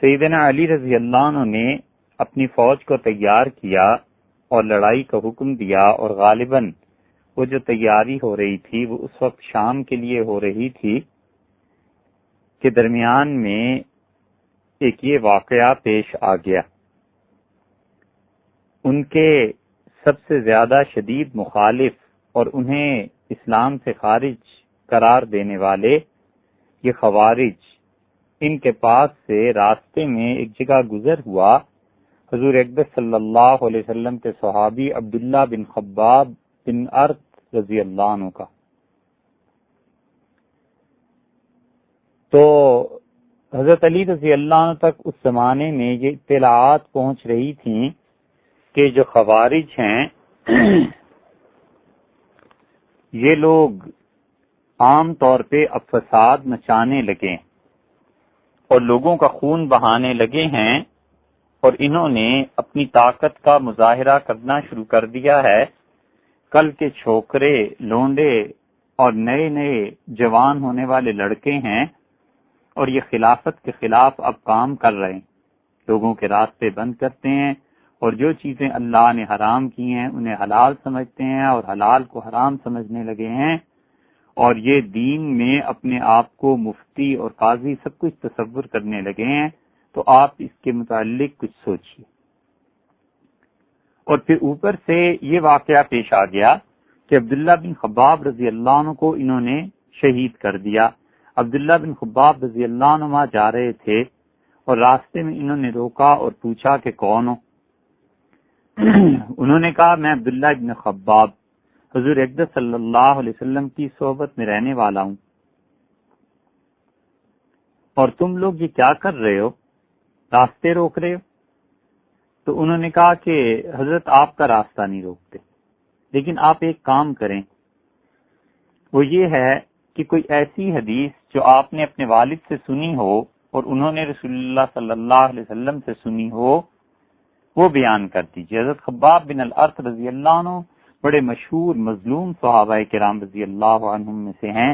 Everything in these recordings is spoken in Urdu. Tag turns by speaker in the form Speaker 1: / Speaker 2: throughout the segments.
Speaker 1: سیدنا علی رضی اللہ عنہ نے اپنی فوج کو تیار کیا اور لڑائی کا حکم دیا، اور غالباً وہ جو تیاری ہو رہی تھی وہ اس وقت شام کے لیے ہو رہی تھی کہ درمیان میں ایک یہ واقعہ پیش آ گیا۔ ان کے سب سے زیادہ شدید مخالف اور انہیں اسلام سے خارج قرار دینے والے یہ خوارج، ان کے پاس سے راستے میں ایک جگہ گزر ہوا حضور اقدس صلی اللہ علیہ وسلم کے صحابی عبداللہ بن خباب بن ارت رضی اللہ عنہ کا۔ تو حضرت علی رضی اللہ عنہ تک اس زمانے میں یہ اطلاعات پہنچ رہی تھیں کہ جو خوارج ہیں یہ لوگ عام طور پہ اب فساد مچانے لگے اور لوگوں کا خون بہانے لگے ہیں، اور انہوں نے اپنی طاقت کا مظاہرہ کرنا شروع کر دیا ہے۔ کل کے چھوکرے، لونڈے اور نئے نئے جوان ہونے والے لڑکے ہیں، اور یہ خلافت کے خلاف اب کام کر رہے ہیں، لوگوں کے راستے بند کرتے ہیں، اور جو چیزیں اللہ نے حرام کی ہیں انہیں حلال سمجھتے ہیں اور حلال کو حرام سمجھنے لگے ہیں، اور یہ دین میں اپنے آپ کو مفتی اور قاضی سب کچھ تصور کرنے لگے ہیں۔ تو آپ اس کے متعلق کچھ سوچئے۔ اور پھر اوپر سے یہ واقعہ پیش آ گیا کہ عبداللہ بن خباب رضی اللہ عنہ کو انہوں نے شہید کر دیا۔ عبداللہ بن خباب رضی اللہ عنہ وہاں جا رہے تھے، اور راستے میں انہوں نے روکا اور پوچھا کہ کون ہو؟ انہوں نے کہا میں عبداللہ بن خباب، حضور اقدس صلی اللہ علیہ وسلم کی صحبت میں رہنے والا ہوں، اور تم لوگ یہ کیا کر رہے ہو، راستے روک رہے ہو؟ تو انہوں نے کہا کہ حضرت آپ کا راستہ نہیں روکتے، لیکن آپ ایک کام کریں، وہ یہ ہے کہ کوئی ایسی حدیث جو آپ نے اپنے والد سے سنی ہو اور انہوں نے رسول اللہ صلی اللہ علیہ وسلم سے سنی ہو، وہ بیان کر دیجیے۔ حضرت خباب بن الارت رضی اللہ عنہ بڑے مشہور مظلوم صحابہ کرام رضی اللہ عنہم میں سے ہیں۔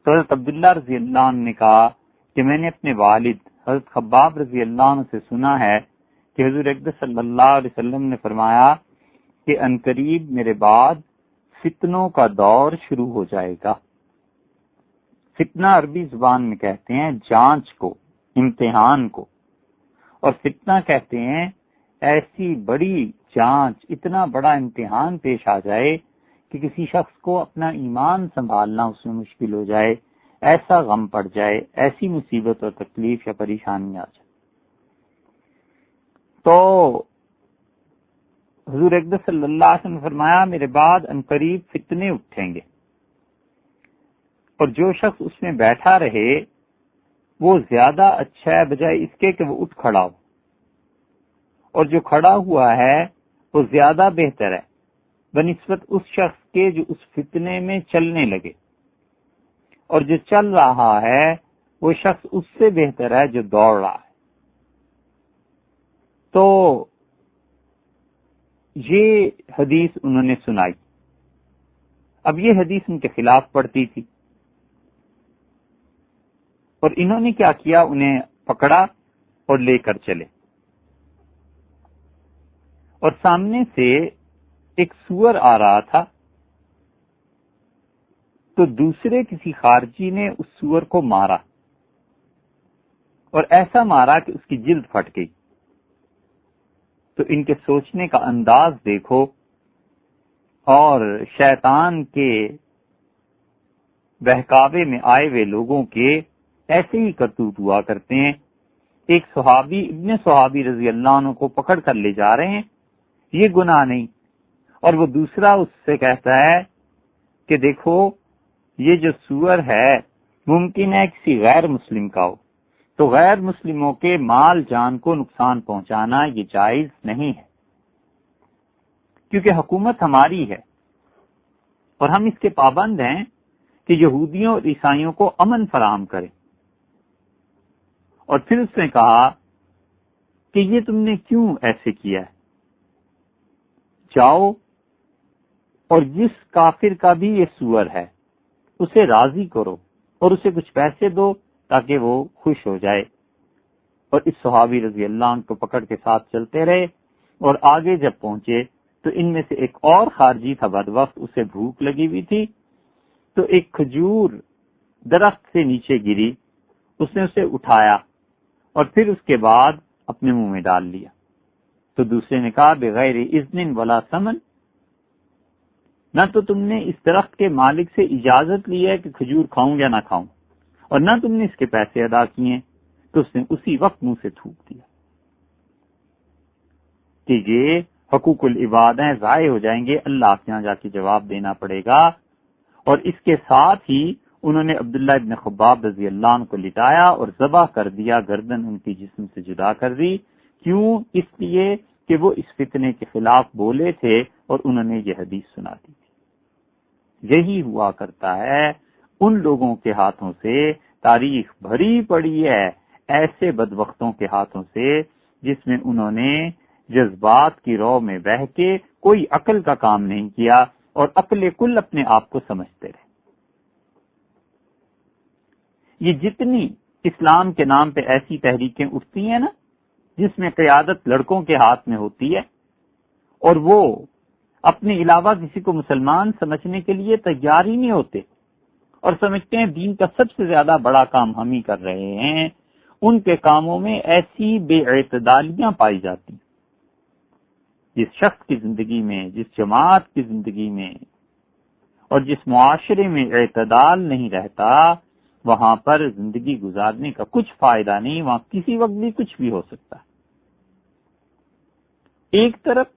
Speaker 1: تو حضرت عبداللہ رضی اللہ عنہ نے کہا کہ میں نے اپنے والد حضرت خباب رضی اللہ عنہ سے سنا ہے کہ حضور اقدس صلی اللہ علیہ وسلم نے فرمایا کہ عنقریب میرے بعد فتنوں کا دور شروع ہو جائے گا۔ فتنہ عربی زبان میں کہتے ہیں جانچ کو، امتحان کو، اور فتنہ کہتے ہیں ایسی بڑی جانچ، اتنا بڑا امتحان پیش آ جائے کہ کسی شخص کو اپنا ایمان سنبھالنا اس میں مشکل ہو جائے، ایسا غم پڑ جائے، ایسی مصیبت اور تکلیف یا پریشانی آ جائے۔ تو حضور اقدس صلی اللہ علیہ وسلم نے فرمایا میرے بعد عنقریب فتنے اٹھیں گے، اور جو شخص اس میں بیٹھا رہے وہ زیادہ اچھا ہے بجائے اس کے کہ وہ اٹھ کھڑا ہو، اور جو کھڑا ہوا ہے وہ زیادہ بہتر ہے بنسبت اس شخص کے جو اس فتنے میں چلنے لگے، اور جو چل رہا ہے وہ شخص اس سے بہتر ہے جو دوڑ رہا ہے۔ تو یہ حدیث انہوں نے سنائی۔ اب یہ حدیث ان کے خلاف پڑتی تھی، اور انہوں نے کیا کیا، انہیں پکڑا اور لے کر چلے، اور سامنے سے ایک سور آ رہا تھا، تو دوسرے کسی خارجی نے اس سور کو مارا، اور ایسا مارا کہ اس کی جلد پھٹ گئی۔ تو ان کے سوچنے کا انداز دیکھو، اور شیطان کے بہکاوے میں آئے ہوئے لوگوں کے ایسے ہی کرتوت ہوا کرتے ہیں۔ ایک صحابی ابن صحابی رضی اللہ عنہ کو پکڑ کر لے جا رہے ہیں، یہ گناہ نہیں، اور وہ دوسرا اس سے کہتا ہے کہ دیکھو یہ جو سور ہے ممکن ہے کسی غیر مسلم کا ہو، تو غیر مسلموں کے مال جان کو نقصان پہنچانا یہ جائز نہیں ہے، کیونکہ حکومت ہماری ہے اور ہم اس کے پابند ہیں کہ یہودیوں اور عیسائیوں کو امن فراہم کریں۔ اور پھر اس نے کہا کہ یہ تم نے کیوں ایسے کیا ہے، جاؤ اور جس کافر کا بھی یہ سور ہے اسے راضی کرو اور اسے کچھ پیسے دو تاکہ وہ خوش ہو جائے۔ اور اس صحابی رضی اللہ عنہ کو پکڑ کے ساتھ چلتے رہے، اور آگے جب پہنچے تو ان میں سے ایک اور خارجی تھا بدبخت، اسے بھوک لگی ہوئی تھی، تو ایک کھجور درخت سے نیچے گری، اس نے اسے اٹھایا اور پھر اس کے بعد اپنے منہ میں ڈال لیا۔ تو دوسرے نے کہا بغیر اذن ولا ثمن، نہ تو تم نے اس درخت کے مالک سے اجازت لی ہے کہ کھجور کھاؤں یا نہ کھاؤں، اور نہ تم نے اس کے پیسے ادا کیے، تو اس نے اسی وقت منہ سے تھوک دیا کہ یہ حقوق العباد ہیں، ضائع ہو جائیں گے، اللہ کے یہاں جا کے جواب دینا پڑے گا۔ اور اس کے ساتھ ہی انہوں نے عبداللہ ابن خباب رضی اللہ عنہ کو لٹایا اور ذبح کر دیا، گردن ان کی جسم سے جدا کر دی۔ کیوں؟ اس لیے کہ وہ اس فتنے کے خلاف بولے تھے اور انہوں نے یہ حدیث سنا دی تھی۔ یہی ہوا کرتا ہے ان لوگوں کے ہاتھوں سے، تاریخ بھری پڑی ہے ایسے بدبختوں کے ہاتھوں سے جس میں انہوں نے جذبات کی رو میں بہہ کے کوئی عقل کا کام نہیں کیا اور عقل کل اپنے آپ کو سمجھتے رہے۔ یہ جتنی اسلام کے نام پہ ایسی تحریکیں اٹھتی ہیں نا جس میں قیادت لڑکوں کے ہاتھ میں ہوتی ہے اور وہ اپنے علاوہ کسی کو مسلمان سمجھنے کے لیے تیار ہی نہیں ہوتے اور سمجھتے ہیں دین کا سب سے زیادہ بڑا کام ہم ہی کر رہے ہیں، ان کے کاموں میں ایسی بے اعتدالیاں پائی جاتی ہیں۔ جس شخص کی زندگی میں، جس جماعت کی زندگی میں اور جس معاشرے میں اعتدال نہیں رہتا، وہاں پر زندگی گزارنے کا کچھ فائدہ نہیں، وہاں کسی وقت بھی کچھ بھی ہو سکتا ہے۔ ایک طرف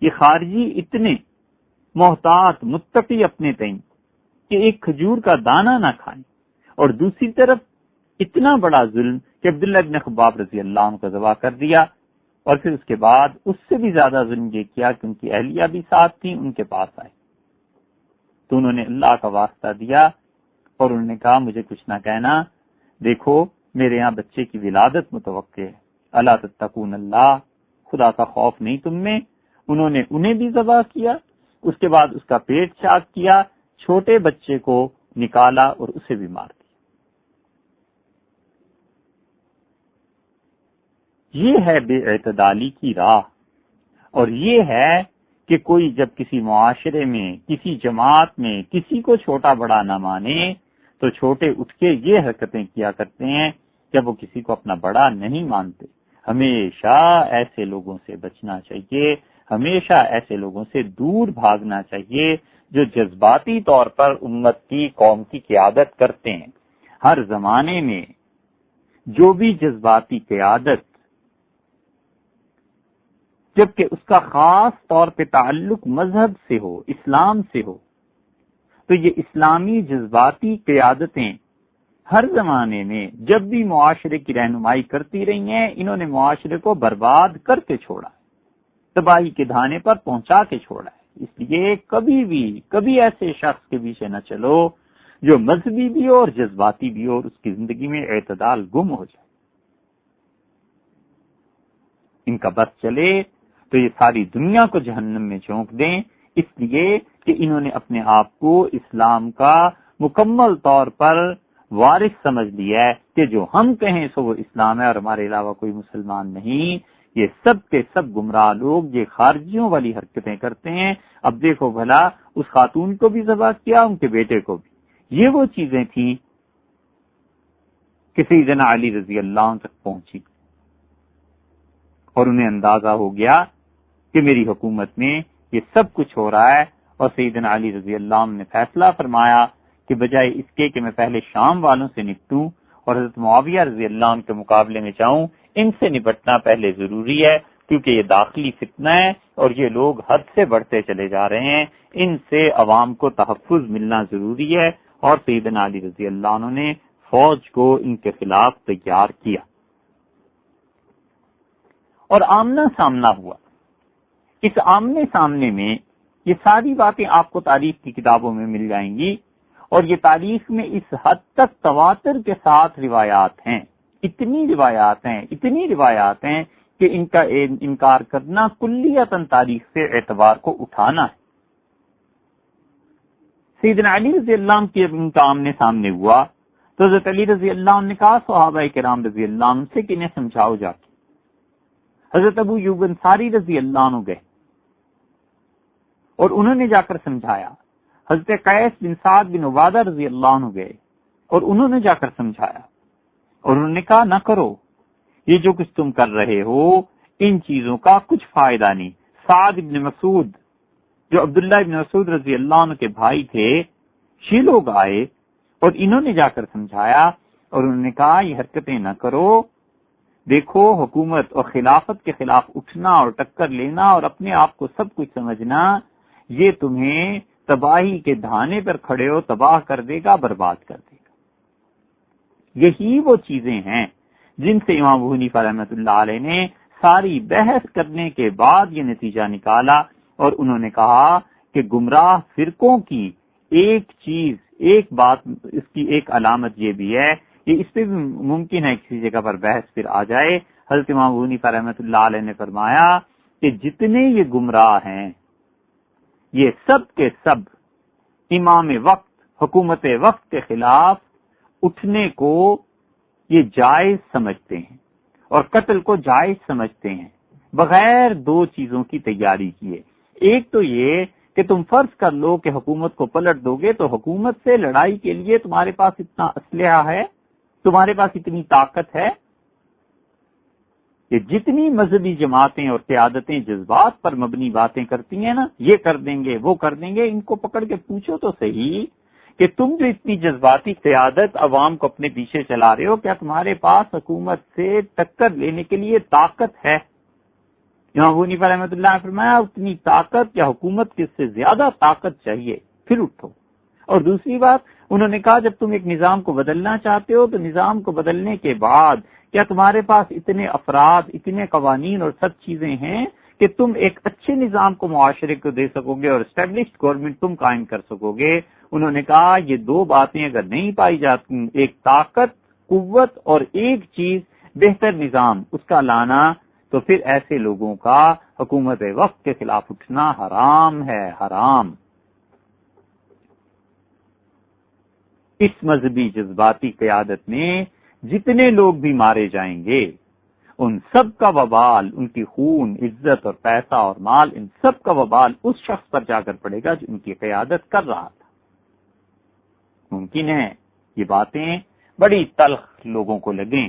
Speaker 1: یہ خارجی اتنے محتاط متقی اپنے تئیں کہ ایک کھجور کا دانہ نہ کھائیں، اور دوسری طرف اتنا بڑا ظلم کہ عبداللہ ابن خباب رضی اللہ عنہ کو ذبح کر دیا، اور پھر اس کے بعد اس سے بھی زیادہ ظلم یہ کیا کہ ان کی اہلیہ بھی ساتھ تھیں، ان کے پاس آئے تو انہوں نے اللہ کا واسطہ دیا اور انہوں نے کہا مجھے کچھ نہ کہنا، دیکھو میرے یہاں بچے کی ولادت متوقع ہے، اللہ تتقون اللہ، خدا کا خوف نہیں تم میں۔ انہوں نے انہیں بھی ذبح کیا، اس کے بعد اس کا پیٹ چاک کیا، چھوٹے بچے کو نکالا اور اسے بھی مار دیا۔ یہ ہے بے اعتدالی کی راہ، اور یہ ہے کہ کوئی جب کسی معاشرے میں، کسی جماعت میں کسی کو چھوٹا بڑا نہ مانے تو چھوٹے اٹھ کے یہ حرکتیں کیا کرتے ہیں جب وہ کسی کو اپنا بڑا نہیں مانتے۔ ہمیشہ ایسے لوگوں سے بچنا چاہیے، ہمیشہ ایسے لوگوں سے دور بھاگنا چاہیے جو جذباتی طور پر امت کی، قوم کی قیادت کرتے ہیں۔ ہر زمانے میں جو بھی جذباتی قیادت، جبکہ اس کا خاص طور پہ تعلق مذہب سے ہو، اسلام سے ہو، تو یہ اسلامی جذباتی قیادتیں ہر زمانے میں جب بھی معاشرے کی رہنمائی کرتی رہی ہیں، انہوں نے معاشرے کو برباد کر کے چھوڑا، تباہی کے دھانے پر پہنچا کے چھوڑا ہے۔ اس لیے کبھی ایسے شخص کے پیچھے نہ چلو جو مذہبی بھی ہو اور جذباتی بھی ہو اور اس کی زندگی میں اعتدال گم ہو جائے۔ ان کا بس چلے تو یہ ساری دنیا کو جہنم میں جھونک دیں، اس لیے کہ انہوں نے اپنے آپ کو اسلام کا مکمل طور پر وارث سمجھ لیا ہے کہ جو ہم کہیں سو وہ اسلام ہے اور ہمارے علاوہ کوئی مسلمان نہیں۔ یہ سب کے سب گمراہ لوگ یہ خارجیوں والی حرکتیں کرتے ہیں۔ اب دیکھو بھلا اس خاتون کو بھی ذبح کیا، ان کے بیٹے کو بھی۔ یہ وہ چیزیں تھیں کہ سیدنا علی رضی اللہ عنہ تک پہنچی اور انہیں اندازہ ہو گیا کہ میری حکومت میں یہ سب کچھ ہو رہا ہے، اور سیدنا علی رضی اللہ عنہ نے فیصلہ فرمایا کہ بجائے اس کے کہ میں پہلے شام والوں سے نپٹوں اور حضرت معاویہ رضی اللہ عنہ کے مقابلے میں جاؤں، ان سے نپٹنا پہلے ضروری ہے، کیونکہ یہ داخلی فتنہ ہے اور یہ لوگ حد سے بڑھتے چلے جا رہے ہیں، ان سے عوام کو تحفظ ملنا ضروری ہے۔ اور سیدنا علی رضی اللہ عنہ نے فوج کو ان کے خلاف تیار کیا اور آمنا سامنا ہوا۔ اس آمنے سامنے میں یہ ساری باتیں آپ کو تاریخ کی کتابوں میں مل جائیں گی، اور یہ تاریخ میں اس حد تک تواتر کے ساتھ روایات ہیں، اتنی روایات ہیں کہ ان کا انکار کرنا کلیتاً تاریخ سے اعتبار کو اٹھانا ہے۔ سیدنا علی رضی اللہ عنہ کی ان کا آمنے سامنے ہوا تو حضرت علی رضی اللہ عنہ نے کہا صحابہ کرام رضی اللہ عنہ سے کہ انہیں سمجھاؤ جا کے۔ حضرت ابو ایوب انصاری رضی اللہ عنہ گئے اور انہوں نے جا کر سمجھایا۔ حضرت قیس بن سعد بن عبادہ رضی اللہ عنہ گئے اور انہوں نے جا کر سمجھایا، اور انہوں نے کہا نہ کرو، یہ جو کچھ تم کر رہے ہو ان چیزوں کا کچھ فائدہ نہیں۔ سعد بن مسعود جو عبداللہ بن مسعود رضی اللہ عنہ کے بھائی تھے، یہ لوگ آئے اور انہوں نے جا کر سمجھایا اور انہوں نے کہا یہ حرکتیں نہ کرو، دیکھو حکومت اور خلافت کے خلاف اٹھنا اور ٹکر لینا اور اپنے آپ کو سب کچھ سمجھنا، یہ تمہیں تباہی کے دھانے پر کھڑے ہو تباہ کر دے گا، برباد کر دے گا۔ یہی وہ چیزیں ہیں جن سے امام ابو حنیفہ رحمۃ اللہ علیہ نے ساری بحث کرنے کے بعد یہ نتیجہ نکالا، اور انہوں نے کہا کہ گمراہ فرقوں کی ایک چیز، ایک بات، اس کی ایک علامت یہ بھی ہے، یہ اس پہ بھی ممکن ہے کسی جگہ پر بحث پھر آ جائے۔ حضرت امام ابو حنیفہ رحمۃ اللہ علیہ نے فرمایا کہ جتنے یہ گمراہ ہیں یہ سب کے سب امام وقت، حکومت وقت کے خلاف اٹھنے کو یہ جائز سمجھتے ہیں اور قتل کو جائز سمجھتے ہیں، بغیر دو چیزوں کی تیاری کیے۔ ایک تو یہ کہ تم فرض کر لو کہ حکومت کو پلٹ دو گے تو حکومت سے لڑائی کے لیے تمہارے پاس اتنا اسلحہ ہے، تمہارے پاس اتنی طاقت ہے کہ جتنی مذہبی جماعتیں اور قیادتیں جذبات پر مبنی باتیں کرتی ہیں نا، یہ کر دیں گے وہ کر دیں گے، ان کو پکڑ کے پوچھو تو صحیح کہ تم جو اتنی جذباتی قیادت عوام کو اپنے پیچھے چلا رہے ہو، کیا تمہارے پاس حکومت سے ٹکر لینے کے لیے طاقت ہے؟ امام ابو حنیفہ رحمۃ اللہ نے فرمایا اتنی طاقت یا حکومت کی اس سے زیادہ طاقت چاہیے، پھر اٹھو۔ اور دوسری بات انہوں نے کہا جب تم ایک نظام کو بدلنا چاہتے ہو تو نظام کو بدلنے کے بعد کیا تمہارے پاس اتنے افراد، اتنے قوانین اور سب چیزیں ہیں کہ تم ایک اچھے نظام کو معاشرے کو دے سکو گے اور اسٹیبلشڈ گورنمنٹ تم قائم کر سکو گے؟ انہوں نے کہا یہ دو باتیں اگر نہیں پائی جاتی، ایک طاقت، قوت، اور ایک چیز بہتر نظام، اس کا لانا، تو پھر ایسے لوگوں کا حکومت وقت کے خلاف اٹھنا حرام ہے، حرام۔ اس مذہبی جذباتی قیادت میں جتنے لوگ بھی مارے جائیں گے ان سب کا وبال، ان کی خون، عزت اور پیسہ اور مال، ان سب کا وبال اس شخص پر جا کر پڑے گا جو ان کی قیادت کر رہا تھا۔ ممکن ہے یہ باتیں بڑی تلخ لوگوں کو لگیں،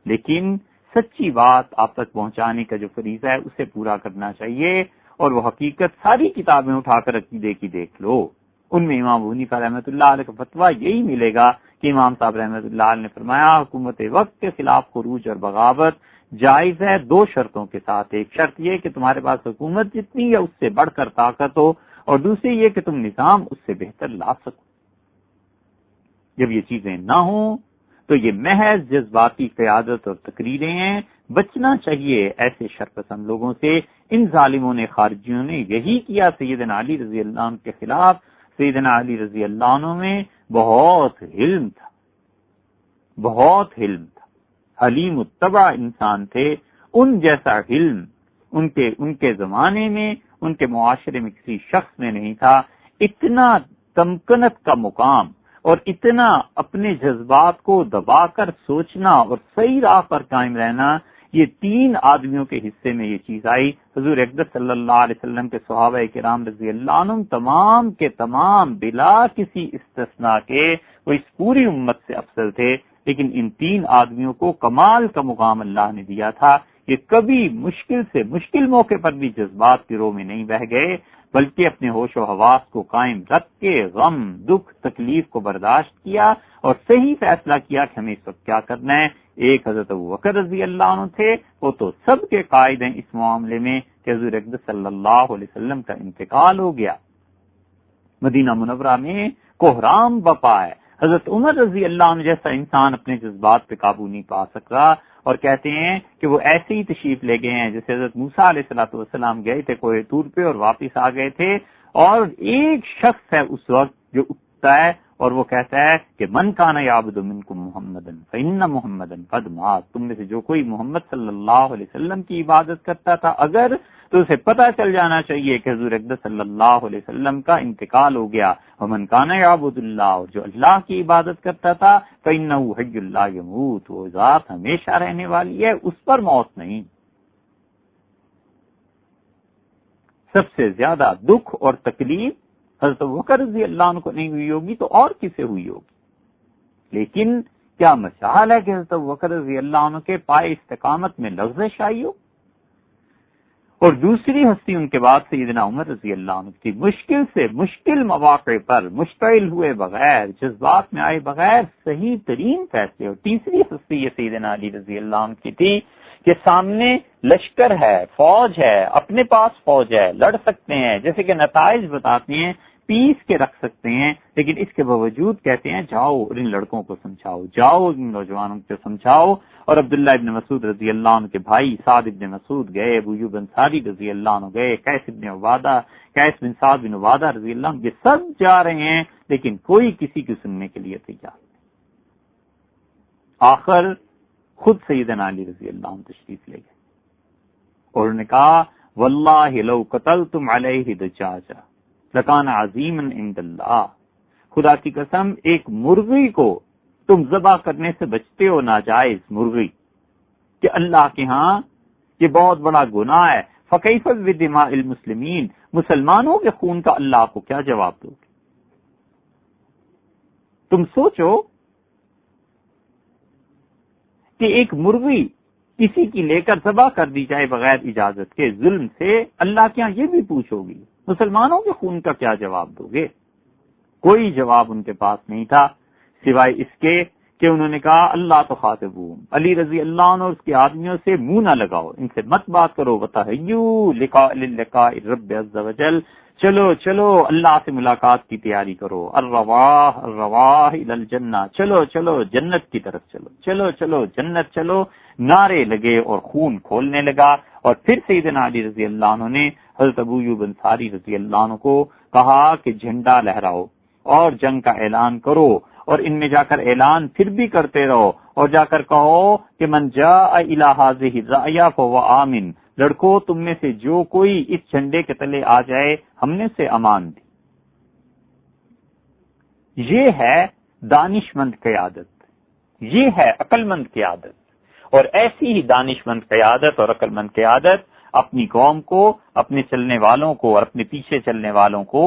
Speaker 1: لیکن سچی بات آپ تک پہنچانے کا جو فریضہ ہے اسے پورا کرنا چاہیے، اور وہ حقیقت ساری کتابیں اٹھا کر عقیدے کی دیکھ لو، ان میں امام ابو حنیفہ رحمۃ اللہ علیہ کا فتویٰ یہی ملے گا کہ امام صاحب رحمۃ اللہ علیہ نے فرمایا حکومت وقت کے خلاف خروج اور بغاوت جائز ہے دو شرطوں کے ساتھ۔ ایک شرط یہ کہ تمہارے پاس حکومت جتنی ہے اس سے بڑھ کر طاقت ہو، اور دوسری یہ کہ تم نظام اس سے بہتر لا سکو۔ جب یہ چیزیں نہ ہوں تو یہ محض جذباتی قیادت اور تقریریں ہیں، بچنا چاہیے ایسے شرپسند لوگوں سے۔ ان ظالموں نے، خارجیوں نے یہی کیا سیدنا علی رضی اللہ عنہ کے خلاف۔ سیدنا علی رضی اللہ عنہ میں بہت حلم تھا، بہت حلم تھا، حلیم الطبع انسان تھے۔ ان جیسا حلم ان کے زمانے میں، ان کے معاشرے میں کسی شخص میں نہیں تھا۔ اتنا تمکنت کا مقام اور اتنا اپنے جذبات کو دبا کر سوچنا اور صحیح راہ پر قائم رہنا، یہ تین آدمیوں کے حصے میں یہ چیز آئی۔ حضور اقدس صلی اللہ علیہ وسلم کے صحابہ کرام رضی اللہ عنہم تمام کے تمام بلا کسی استثناء کے وہ اس پوری امت سے افضل تھے، لیکن ان تین آدمیوں کو کمال کا مقام اللہ نے دیا تھا۔ یہ کبھی مشکل سے مشکل موقع پر بھی جذبات کی رو میں نہیں بہہ گئے، بلکہ اپنے ہوش و حواس کو قائم رکھ کے غم، دکھ، تکلیف کو برداشت کیا اور صحیح فیصلہ کیا کہ ہمیں اس وقت کیا کرنا ہے۔ ایک حضرت ابوبکر رضی اللہ عنہ تھے، وہ تو سب کے قائد ہیں اس معاملے میں کہ حضور اقدس صلی اللہ علیہ وسلم کا انتقال ہو گیا، مدینہ منورہ میں کوہرام بپا ہے۔ حضرت عمر رضی اللہ عنہ جیسا انسان اپنے جذبات پہ قابو نہیں پا سکا، اور کہتے ہیں کہ وہ ایسے ہی تشریف لے گئے ہیں جیسے حضرت موسیٰ علیہ السلام گئے تھے کوہ طور پہ اور واپس آ گئے تھے، اور ایک شخص ہے اس وقت جو اٹھتا ہے اور وہ کہتا ہے کہ من کان یعبد منکم محمدن فإن محمدن قد مات، تم میں سے جو کوئی محمد صلی اللہ علیہ وسلم کی عبادت کرتا تھا، اگر تو اسے پتہ چل جانا چاہیے کہ حضور اقدس صلی اللہ علیہ وسلم کا انتقال ہو گیا. ومن کان یعبد اللہ، اور جو اللہ کی عبادت کرتا تھا، فإنہ حی لا یموت، وہ ذات ہمیشہ رہنے والی ہے، اس پر موت نہیں. سب سے زیادہ دکھ اور تکلیف حضرت ابوبکر رضی اللہ عنہ کو نہیں ہوئی ہوگی تو اور کسے ہوئی ہوگی. لیکن کیا مشال ہے کہ حضرت ابوبکر رضی اللہ عنہ کے پائے استقامت میں لغزش آئی ہو. اور دوسری ہستی ان کے بعد سیدنا عمر رضی اللہ عنہ کی، مشکل سے مشکل مواقع پر مشتعل ہوئے بغیر، جذبات میں آئے بغیر صحیح ترین فیصلے. اور تیسری ہستی یہ سیدنا علی رضی اللہ عنہ کی تھی کہ سامنے لشکر ہے، فوج ہے، اپنے پاس فوج ہے، لڑ سکتے ہیں، جیسے کہ نتائج بتاتے ہیں، پیس کے رکھ سکتے ہیں، لیکن اس کے باوجود کہتے ہیں جاؤ اور ان لڑکوں کو سمجھاؤ، جاؤ ان نوجوانوں کو سمجھاؤ. اور عبداللہ ابن مسعود رضی اللہ عنہ کے بھائی سعد ابن مسعود گئے، ابو ایوب انصاری رضی اللہ عنہ گئے، قیس بن سعد بن عبادہ رضی اللہ عنہ، یہ سب جا رہے ہیں، لیکن کوئی کسی کی سننے کے لیے تیار نہیں. آخر خود سیدنا علی رضی اللہ عنہ تشریف لے گئے اور انہوں نے کہا واللہ لو قتلتم علیہ دجاجہ لکان عظیما عند اللہ، خدا کی قسم ایک مرغی کو تم ذبح کرنے سے بچتے ہو، ناجائز مرغی، کہ اللہ کے ہاں یہ بہت بڑا گناہ ہے. فکیف بدماء المسلمین، مسلمانوں کے خون کا اللہ آپ کو کیا جواب دو گے؟ تم سوچو کہ ایک مرغی کسی کی لے کر ذبح کر دی جائے بغیر اجازت کے ظلم سے، اللہ کے ہاں یہ بھی پوچھو گی مسلمانوں کے خون کا کیا جواب دو گے؟ کوئی جواب ان کے پاس نہیں تھا سوائے اس کے کہ انہوں نے کہا اللہ تو خاطبہم، علی رضی اللہ عنہ اور اس کے آدمیوں سے منہ نہ لگاؤ، ان سے مت بات کرو. وتحیوا للقاء الرب عز وجل، چلو چلو اللہ سے ملاقات کی تیاری کرو. الرواح الرواح الی الجنہ، چلو چلو جنت کی طرف چلو، چلو چلو جنت چلو. نعرے لگے اور خون کھولنے لگا. اور پھر سیدنا علی رضی اللہ عنہ نے حضرت ابو ایوب انصاری رضی اللہ عنہ کو کہا کہ جھنڈا لہراؤ اور جنگ کا اعلان کرو، اور ان میں جا کر اعلان پھر بھی کرتے رہو، اور جا کر کہو کہ من جاء الی ھذہ الرأیہ فہو آمن، لڑکو تم میں سے جو کوئی اس جھنڈے کے تلے آ جائے ہم نے اسے امان دی. یہ ہے دانش مند قیادت، یہ ہے عقل مند قیادت. اور ایسی ہی دانش مند قیادت اور عقل مند قیادت اپنی قوم کو، اپنے چلنے والوں کو اور اپنے پیچھے چلنے والوں کو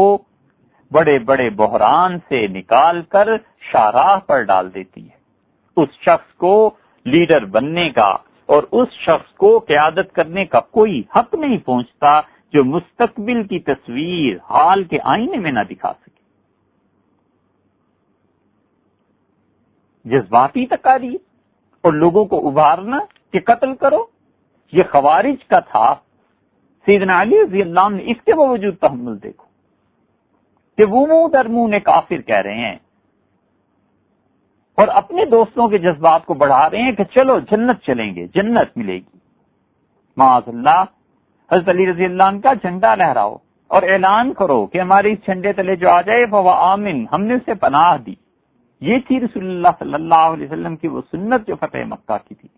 Speaker 1: بڑے بڑے بحران سے نکال کر شاہراہ پر ڈال دیتی ہے. اس شخص کو لیڈر بننے کا اور اس شخص کو قیادت کرنے کا کوئی حق نہیں پہنچتا جو مستقبل کی تصویر حال کے آئینے میں نہ دکھا سکے. جذباتی تقاریر اور لوگوں کو ابھارنا کہ قتل کرو، یہ خوارج کا تھا. سیدنا علی رضی اللہ عنہ نے اس کے باوجود تحمل دیکھو کہ وہ منہ در منہ نے کافر کہہ رہے ہیں اور اپنے دوستوں کے جذبات کو بڑھا رہے ہیں کہ چلو جنت چلیں گے، جنت ملے گی. معاذ اللہ. حضرت علی رضی اللہ عنہ کا جھنڈا لہراؤ اور اعلان کرو کہ ہمارے اس جھنڈے تلے جو آ جائے فہو آمن، ہم نے اسے پناہ دی. یہ تھی رسول اللہ صلی اللہ علیہ وسلم کی وہ سنت جو فتح مکہ کی تھی.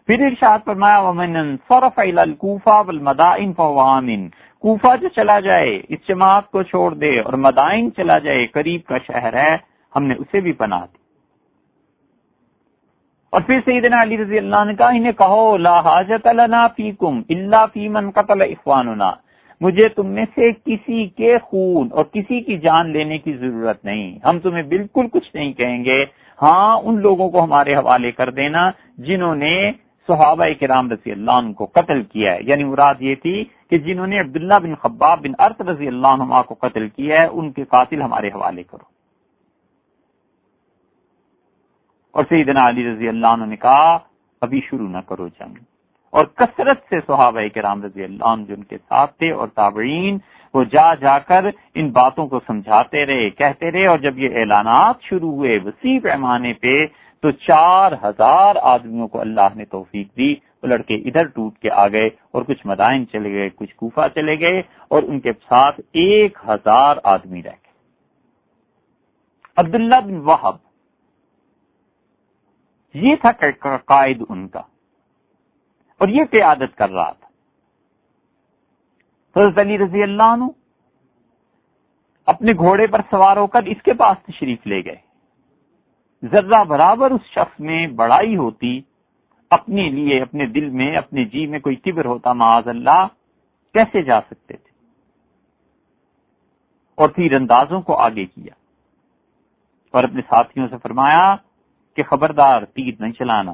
Speaker 1: پھر ارشاد فرمایا ومن انصرف الی الکوفہ والمدائن فہو آمن، کوفہ جو چلا جائے اس جماعت کو چھوڑ دے اور مدائن چلا جائے، قریب کا شہر ہے، ہم نے اسے بھی پناہ دی. اور پھر سیدنا علی رضی اللہ عنہ کا انہیں کہو لا حاجت لنا فیکم الا فی من قتل اخواننا، مجھے تم میں سے کسی کے خون اور کسی کی جان لینے کی ضرورت نہیں، ہم تمہیں بالکل کچھ نہیں کہیں گے. ہاں ان لوگوں کو ہمارے حوالے کر دینا جنہوں نے صحابہ کرام رضی اللہ عنہ کو قتل کیا ہے. یعنی مراد یہ تھی کہ جنہوں نے عبداللہ بن خباب بن ارت رضی اللہ عنہ کو قتل کیا ہے ان کے قاتل ہمارے حوالے کرو. اور سیدنا علی رضی اللہ عنہ نے کہا ابھی شروع نہ کرو جنگ. اور کثرت سے صحابہ کرام رضی اللہ عنہ جو ان کے ساتھ تھے اور تابعین وہ جا جا کر ان باتوں کو سمجھاتے رہے، کہتے رہے. اور جب یہ اعلانات شروع ہوئے وسیع پیمانے پہ تو 4000 آدمیوں کو اللہ نے توفیق دی. وہ لڑکے ادھر ٹوٹ کے آ گئے اور کچھ مدائن چلے گئے، کچھ کوفہ چلے گئے اور ان کے ساتھ 1000 آدمی رہ گئے. عبداللہ بن وہب یہ تھا قائد ان کا اور یہ قیادت کر رہا تھا. حضرت علی رضی اللہ عنہ اپنے گھوڑے پر سوار ہو کر اس کے پاس تشریف لے گئے. ذرہ برابر اس شخص میں بڑائی ہوتی، اپنے لیے، اپنے دل میں، اپنے جی میں کوئی کبر ہوتا، معاذ اللہ، کیسے جا سکتے تھے؟ اور تیر اندازوں کو آگے کیا اور اپنے ساتھیوں سے فرمایا کہ خبردار تیر نہیں چلانا،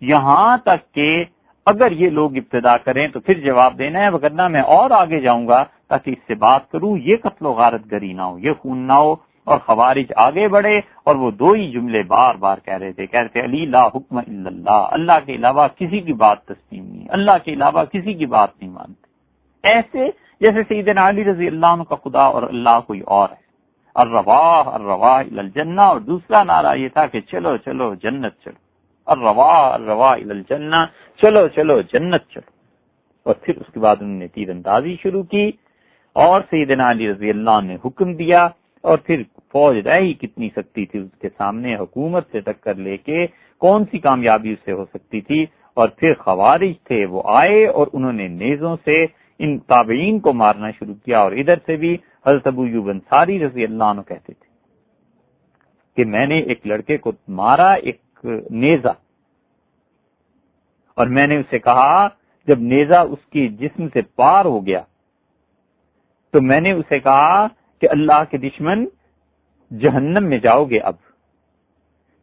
Speaker 1: یہاں تک کہ اگر یہ لوگ ابتدا کریں تو پھر جواب دینا ہے، وگرنہ میں اور آگے جاؤں گا تاکہ اس سے بات کروں، یہ قتل و غارت گری نہ ہو، یہ خون نہ ہو. اور خوارج آگے بڑھے اور وہ دو ہی جملے بار بار کہہ رہے تھے، کہتے علی لا حکم الا اللہ، اللہ کے علاوہ کسی کی بات تسلیم نہیں، اللہ کے علاوہ کسی کی بات نہیں مانتے، ایسے جیسے سیدنا علی رضی اللہ عنہ کا خدا اور اللہ کوئی اور ہے. الرواح الرواح الی الجنہ، اور دوسرا نعرہ یہ تھا کہ چلو چلو جنت چلو، الرواح الرواح الی الجنہ، چلو چلو جنت چلو. اور پھر اس کے بعد انہوں نے تیر اندازی شروع کی اور سیدنا علی رضی اللہ عنہ نے حکم دیا. اور پھر فوج رہ ہی کتنی سکتی تھی اس کے سامنے، حکومت سے ٹکر لے کے کون سی کامیابی اس سے ہو سکتی تھی. اور پھر خوارج تھے وہ آئے اور انہوں نے نیزوں سے ان تابعین کو مارنا شروع کیا. اور ادھر سے بھی حضرت ابو ایوب انصاری رضی اللہ عنہ کہتے تھے کہ میں نے ایک لڑکے کو مارا، ایک نیزہ، اور میں نے اسے کہا جب نیزہ اس کی جسم سے پار ہو گیا تو میں نے اسے کہا کہ اللہ کے دشمن جہنم میں جاؤ گے اب.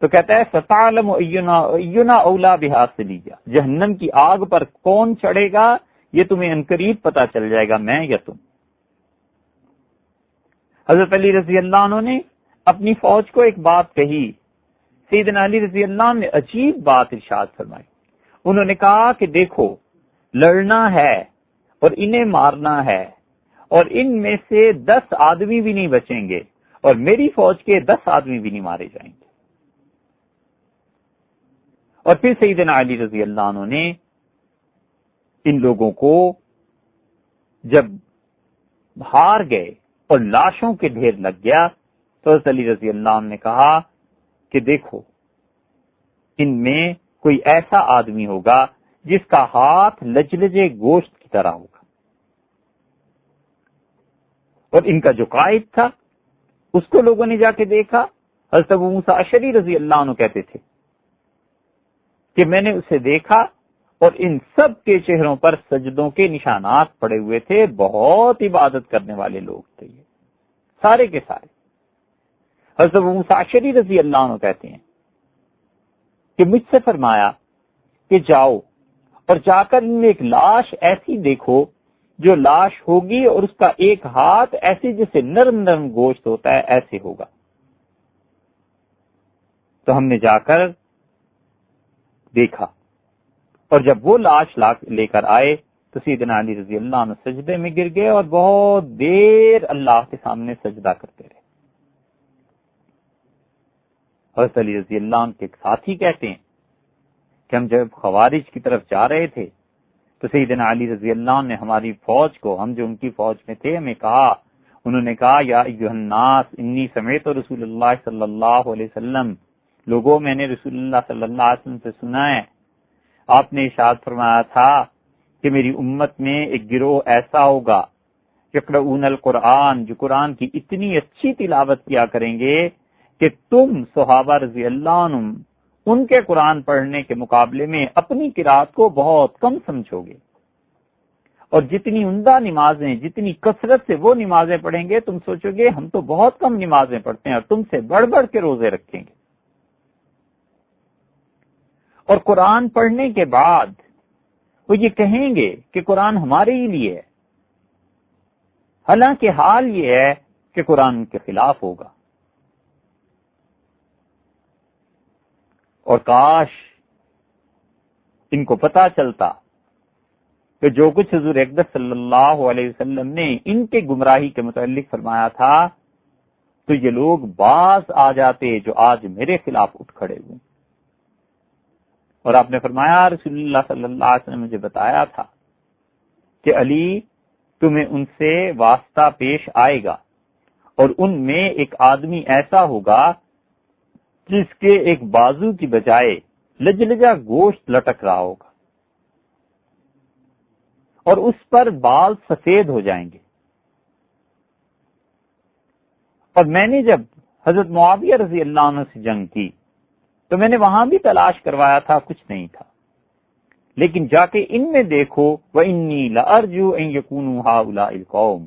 Speaker 1: تو کہتا ہے ستعلم اینا اولا بحاصلیہ، جہنم کی آگ پر کون چڑھے گا یہ تمہیں عنقریب پتا چل جائے گا، میں یا تم. حضرت علی رضی اللہ عنہ نے اپنی فوج کو ایک بات کہی، سیدنا علی رضی اللہ عنہ نے عجیب بات ارشاد فرمائی. انہوں نے کہا کہ دیکھو لڑنا ہے اور انہیں مارنا ہے، اور ان میں سے 10 آدمی بھی نہیں بچیں گے، اور میری فوج کے 10 آدمی بھی نہیں مارے جائیں گے. اور پھر سیدنا علی رضی اللہ عنہ نے ان لوگوں کو جب ہار گئے اور لاشوں کے ڈھیر لگ گیا تو حضرت علی رضی اللہ عنہ نے کہا کہ دیکھو ان میں کوئی ایسا آدمی ہوگا جس کا ہاتھ لجلجے گوشت کی طرح ہوگا. اور ان کا جو قائد تھا اس کو لوگوں نے جا کے دیکھا. حضرت ابو موسیٰ اشعری رضی اللہ عنہ کہتے تھے کہ میں نے اسے دیکھا اور ان سب کے چہروں پر سجدوں کے نشانات پڑے ہوئے تھے، بہت عبادت کرنے والے لوگ تھے یہ سارے کے سارے. حضرت ابو موسیٰ اشعری رضی اللہ عنہ کہتے ہیں کہ مجھ سے فرمایا کہ جاؤ اور جا کر ان میں ایک لاش ایسی دیکھو جو لاش ہوگی اور اس کا ایک ہاتھ ایسے جیسے نرم نرم گوشت ہوتا ہے ایسے ہوگا. تو ہم نے جا کر دیکھا اور جب وہ لاش لے کر آئے تو سیدنا علی رضی اللہ عنہ سجدے میں گر گئے اور بہت دیر اللہ کے سامنے سجدہ کرتے رہے. حضرت علی رضی اللہ عنہ کے ایک ساتھی کہتے ہیں کہ ہم جب خوارج کی طرف جا رہے تھے تو سیدنا علی رضی اللہ عنہ نے ہماری فوج کو، ہم جو ان کی فوج میں تھے، ہمیں کہا، انہوں نے کہا یا ایھا الناس انی سمعت رسول اللہ صلی اللہ علیہ وسلم، لوگوں میں نے رسول اللہ صلی اللہ علیہ وسلم سے سنا ہے، آپ نے ارشاد فرمایا تھا کہ میری امت میں ایک گروہ ایسا ہوگا یقرؤون القرآن، جو قرآن کی اتنی اچھی تلاوت کیا کریں گے کہ تم صحابہ رضی اللہ عنہ ان کے قرآن پڑھنے کے مقابلے میں اپنی قرات کو بہت کم سمجھو گے، اور جتنی عمدہ نمازیں، جتنی کثرت سے وہ نمازیں پڑھیں گے تم سوچو گے ہم تو بہت کم نمازیں پڑھتے ہیں اور تم سے بڑھ بڑھ کے روزے رکھیں گے. اور قرآن پڑھنے کے بعد وہ یہ کہیں گے کہ قرآن ہمارے ہی لیے ہے، حالانکہ حال یہ ہے کہ قرآن ان کے خلاف ہوگا. اور کاش ان کو پتا چلتا کہ جو کچھ حضور اقدس صلی اللہ علیہ وسلم نے ان کے گمراہی کے متعلق فرمایا تھا تو یہ لوگ باز آ جاتے جو آج میرے خلاف اٹھ کھڑے ہوئے. اور آپ نے فرمایا رسول اللہ صلی اللہ علیہ وسلم نے مجھے بتایا تھا کہ علی تمہیں ان سے واسطہ پیش آئے گا اور ان میں ایک آدمی ایسا ہوگا جس کے ایک بازو کی بجائے لجلجا گوشت لٹک رہا ہوگا، اور اس پر بال سفید ہو جائیں گے۔ اور میں نے جب حضرت معاویہ رضی اللہ عنہ سے جنگ کی تو میں نے وہاں بھی تلاش کروایا تھا، کچھ نہیں تھا، لیکن جا کے ان میں دیکھو وَإِنِّي لَأَرْجُو أَن يَكُونُوا هَؤُلَاءِ الْقَوْمِ،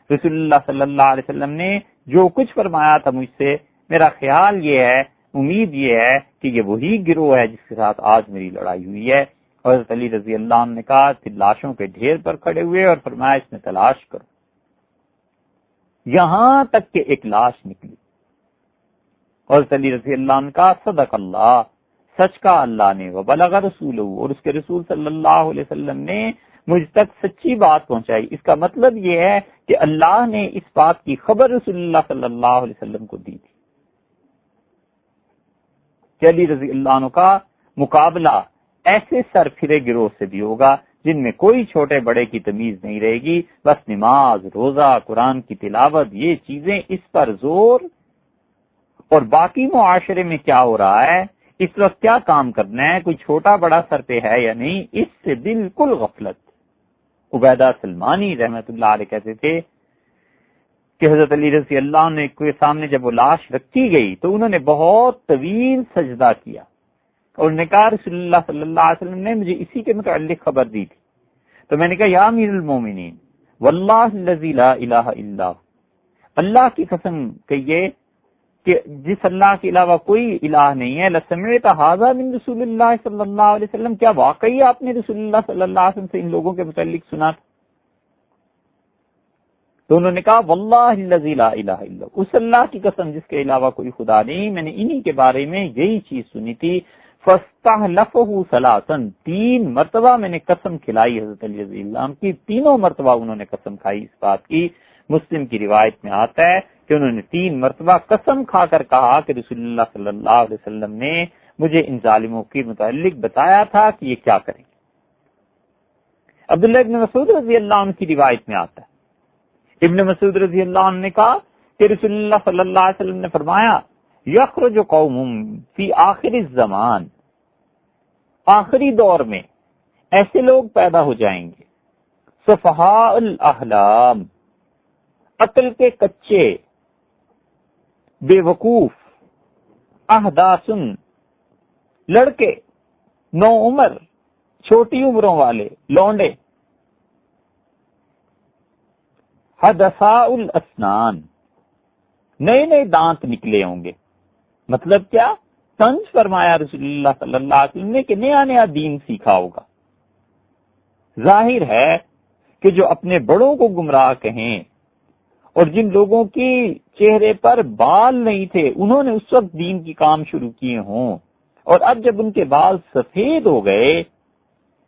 Speaker 1: رسول اللہ صلی اللہ علیہ وسلم نے جو کچھ فرمایا تھا مجھ سے، میرا خیال یہ ہے، امید یہ ہے کہ یہ وہی گروہ ہے جس کے ساتھ آج میری لڑائی ہوئی ہے۔ اور حضرت علی رضی اللہ عنہ نے کہا کہ لاشوں کے ڈھیر پر کھڑے ہوئے اور فرمایا اس میں تلاش کرو، یہاں تک کہ ایک لاش نکلی۔ اور حضرت علی رضی اللہ عنہ کا صدق اللہ، سچ کا اللہ نے، وبلغ رسولہ، اور اس کے رسول صلی اللہ علیہ وسلم نے مجھ تک سچی بات پہنچائی۔ اس کا مطلب یہ ہے کہ اللہ نے اس بات کی خبر رسول اللہ صلی اللہ علیہ وسلم کو دی تھی کہ علی رضی اللہ عنہ کا مقابلہ ایسے سرفرے گروہ سے بھی ہوگا جن میں کوئی چھوٹے بڑے کی تمیز نہیں رہے گی، بس نماز، روزہ، قرآن کی تلاوت، یہ چیزیں اس پر زور، اور باقی معاشرے میں کیا ہو رہا ہے، اس وقت کیا کام کرنا ہے، کوئی چھوٹا بڑا سر پہ ہے یا نہیں، اس سے بالکل غفلت۔ عبیدہ سلمانی رحمت اللہ علیہ کہتے تھے کہ حضرت علی رضی اللہ عنہ کے سامنے جب وہ لاش رکھی گئی تو انہوں نے بہت طویل سجدہ کیا، اور انہوں نے کہا رسول اللہ صلی اللہ علیہ وسلم نے مجھے اسی کے متعلق خبر دی تھی۔ تو میں نے کہا یا امیر المومنین واللہ الذی لا الہ الا ہو، اللہ کی قسم کہیے کہ جس اللہ کے علاوہ کوئی الہ نہیں ہے، لسمعت ھذا من رسول اللہ صلی اللہ علیہ وسلم، کیا واقعی آپ نے رسول اللہ صلی اللہ علیہ وسلم سے ان لوگوں کے متعلق سنا تھا؟ تو انہوں نے کہا واللہ الذی لا الہ الا ہو، اس اللہ کی قسم جس کے علاوہ کوئی خدا نہیں، میں نے انہی کے بارے میں یہی چیز سنی تھی۔ فاستحلفہ ثلاثا، 3 مرتبہ میں نے قسم کھلائی حضرت علی رضی اللہ عنہ کی، تینوں مرتبہ انہوں نے قسم کھائی اس بات کی۔ مسلم کی روایت میں آتا ہے کہ انہوں نے 3 مرتبہ قسم کھا کر کہا کہ رسول اللہ صلی اللہ علیہ وسلم نے مجھے ان ظالموں کے متعلق بتایا تھا کہ یہ کیا کریں گے۔ عبداللہ ابن مسعود رضی اللہ عنہ کی روایت میں آتا ہے، ابن مسعود رضی اللہ عنہ نے کہا کہ رسول اللہ صلی اللہ علیہ وسلم نے فرمایا یخرج قوم فی آخر الزمان، آخری دور میں ایسے لوگ پیدا ہو جائیں گے، سفہاء الاحلام، عقل کے کچے، بے وقوف، احداثن، لڑکے، نو عمر، چھوٹی عمروں والے، لونڈے، حدثاء الاسنان، نئے نئے دانت نکلے ہوں گے۔ مطلب کیا؟ طنز فرمایا رسول اللہ صلی اللہ علیہ وسلم نے کہ نیا نیا دین سیکھا ہوگا۔ ظاہر ہے کہ جو اپنے بڑوں کو گمراہ کہیں اور جن لوگوں کی چہرے پر بال نہیں تھے انہوں نے اس وقت دین کی کام شروع کیے ہوں، اور اب جب ان کے بال سفید ہو گئے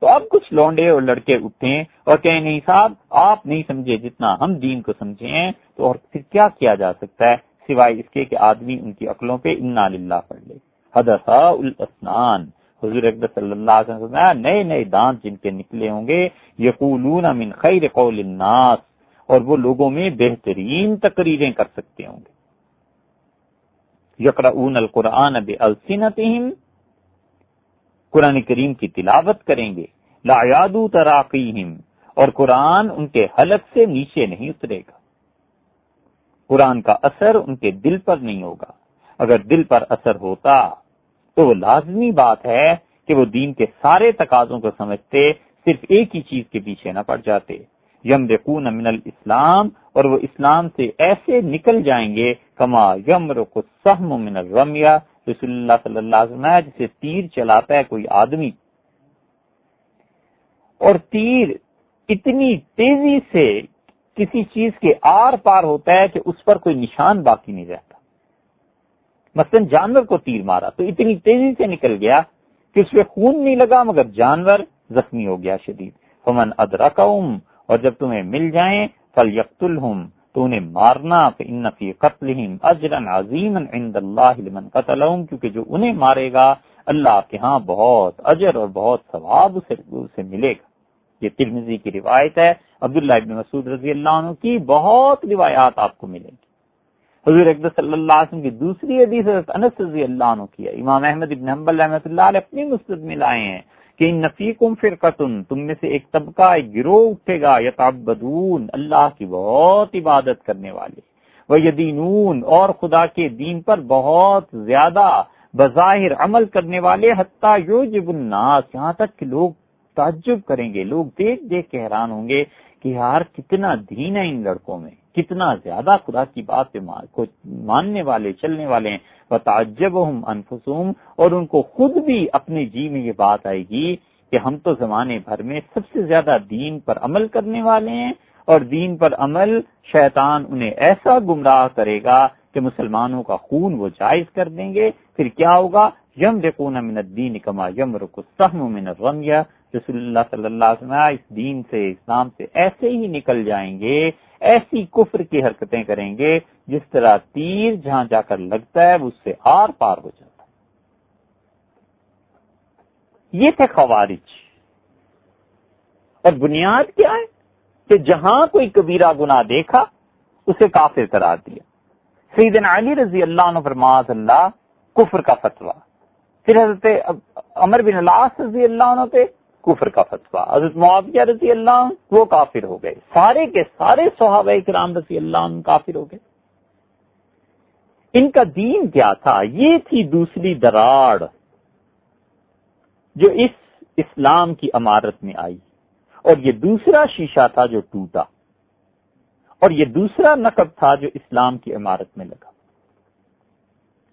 Speaker 1: تو اب کچھ لونڈے اور لڑکے اٹھیں اور کہیں نہیں صاحب آپ نہیں سمجھے جتنا ہم دین کو سمجھے ہیں، تو اور پھر کیا کیا جا سکتا ہے سوائے اس کے کہ آدمی ان کی عقلوں پہ انا للہ پڑھ لے۔ حدثاء الاسنان، حضور اکبر صلی اللہ علیہ وسلم نئے نئے دانت جن کے نکلے ہوں گے، یقولون من خیر قول الناس، اور وہ لوگوں میں بہترین تقریریں کر سکتے ہوں گے۔ یقرؤون القرآن بألسنتہم، قرآن کریم کی تلاوت کریں گے، لا یعدو تراقیہم، اور قرآن ان کے حلق سے نیچے نہیں اترے گا، قرآن کا اثر ان کے دل پر نہیں ہوگا۔ اگر دل پر اثر ہوتا تو وہ لازمی بات ہے کہ وہ دین کے سارے تقاضوں کو سمجھتے، صرف ایک ہی چیز کے پیچھے نہ پڑ جاتے۔ یمرقون من الاسلام، اور وہ اسلام سے ایسے نکل جائیں گے کما یمرق السهم من الرمیہ، رسول اللہ صلی اللہ علیہ وسلم جسے تیر چلاتا ہے کوئی آدمی، اور تیر اتنی تیزی سے کسی چیز کے آر پار ہوتا ہے کہ اس پر کوئی نشان باقی نہیں رہتا۔ مثلا جانور کو تیر مارا تو اتنی تیزی سے نکل گیا کہ اس پہ خون نہیں لگا مگر جانور زخمی ہو گیا شدید۔ فمن ادرکہم، اور جب تمہیں مل جائیں، فلیقتلہم، تو انہیں مارنا، فإن فی قتلہم اجرا عظیما عند اللہ لمن قتلہم، کیونکہ جو انہیں مارے گا اللہ کے ہاں بہت اجر اور بہت ثواب اسے ملے گا۔ یہ ترمذی کی روایت ہے۔ عبداللہ ابن مسعود رضی اللہ عنہ کی بہت روایات آپ کو ملیں گی۔ حضور اکبر صلی اللہ علیہ وسلم کی دوسری حدیث حضرت انس رضی اللہ عنہ کی ہے، امام احمد ابن حنبل رحمۃ اللہ علیہ اپنی مسند میں لائے ہیں کہ ان فیکم فرقتن، تم میں سے ایک طبقہ، ایک گروہ اٹھے گا، یتعبدون، اللہ کی بہت عبادت کرنے والے، ویدینون، اور خدا کے دین پر بہت زیادہ بظاہر عمل کرنے والے، حتیٰ یعجب الناس، یہاں تک کہ لوگ تعجب کریں گے، لوگ دیکھ دیکھ کے حیران ہوں گے کہ یار کتنا دین ہے ان لڑکوں میں، کتنا زیادہ خدا کی بات پہ کو ماننے والے، چلنے والے ہیں۔ وتعجبہم انفسہم، اور ان کو خود بھی اپنے جی میں یہ بات آئے گی کہ ہم تو زمانے بھر میں سب سے زیادہ دین پر عمل کرنے والے ہیں، اور دین پر عمل شیطان انہیں ایسا گمراہ کرے گا کہ مسلمانوں کا خون وہ جائز کر دیں گے، پھر کیا ہوگا؟ یمرقون من الدین کما یمرق السهم من الرمیہ، رسول اللہ صلی اللہ علیہ وسلم اس دین سے، اسلام سے ایسے ہی نکل جائیں گے، ایسی کفر کی حرکتیں کریں گے جس طرح تیر جہاں جا کر لگتا ہے وہ اس سے آر پار ہو جاتا ہے۔ یہ تھے خوارج، اور بنیاد کیا ہے کہ جہاں کوئی کبیرہ گناہ دیکھا اسے کافر قرار دیا۔ سیدنا علی رضی اللہ عنہ پر معاذ اللہ کفر کا فتویٰ، پھر حضرت عمر بن العاص رضی اللہ عنہ پہ کفر کا فتویٰ، حضرت معاویہ رضی اللہ عنہ وہ کافر ہو گئے، سارے کے سارے صحابہ کرام رضی اللہ عنہ کافر ہو گئے۔ ان کا دین کیا تھا؟ یہ تھی دوسری دراڑ جو اس اسلام کی عمارت میں آئی، اور یہ دوسرا شیشہ تھا جو ٹوٹا، اور یہ دوسرا نقب تھا جو اسلام کی عمارت میں لگا۔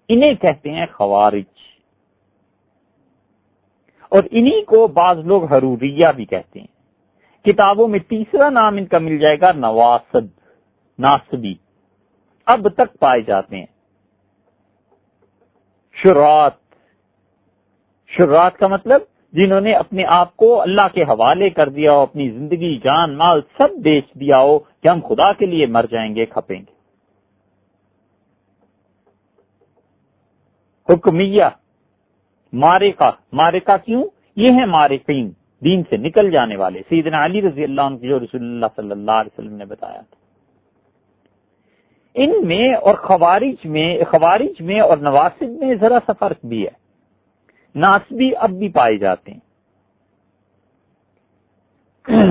Speaker 1: انہیں کہتے ہیں خوارج، اور انہی کو بعض لوگ حروریہ بھی کہتے ہیں۔ کتابوں میں تیسرا نام ان کا مل جائے گا نواصب، ناصبی، اب تک پائے جاتے ہیں۔ شرات، شرات کا مطلب جنہوں نے اپنے آپ کو اللہ کے حوالے کر دیا ہو، اپنی زندگی، جان، مال سب بیچ دیا ہو کہ ہم خدا کے لیے مر جائیں گے، کھپیں گے۔ حکمیہ، مارکہ، مارکہ کیوں؟ یہ ہیں مارقین، دین سے نکل جانے والے، سیدنا علی رضی اللہ عنہ جو رسول اللہ صلی اللہ علیہ وسلم نے بتایا تھا۔ ان میں اور خوارج میں اور نواصب میں ذرا سا فرق بھی ہے۔ ناصبی اب بھی پائے جاتے ہیں،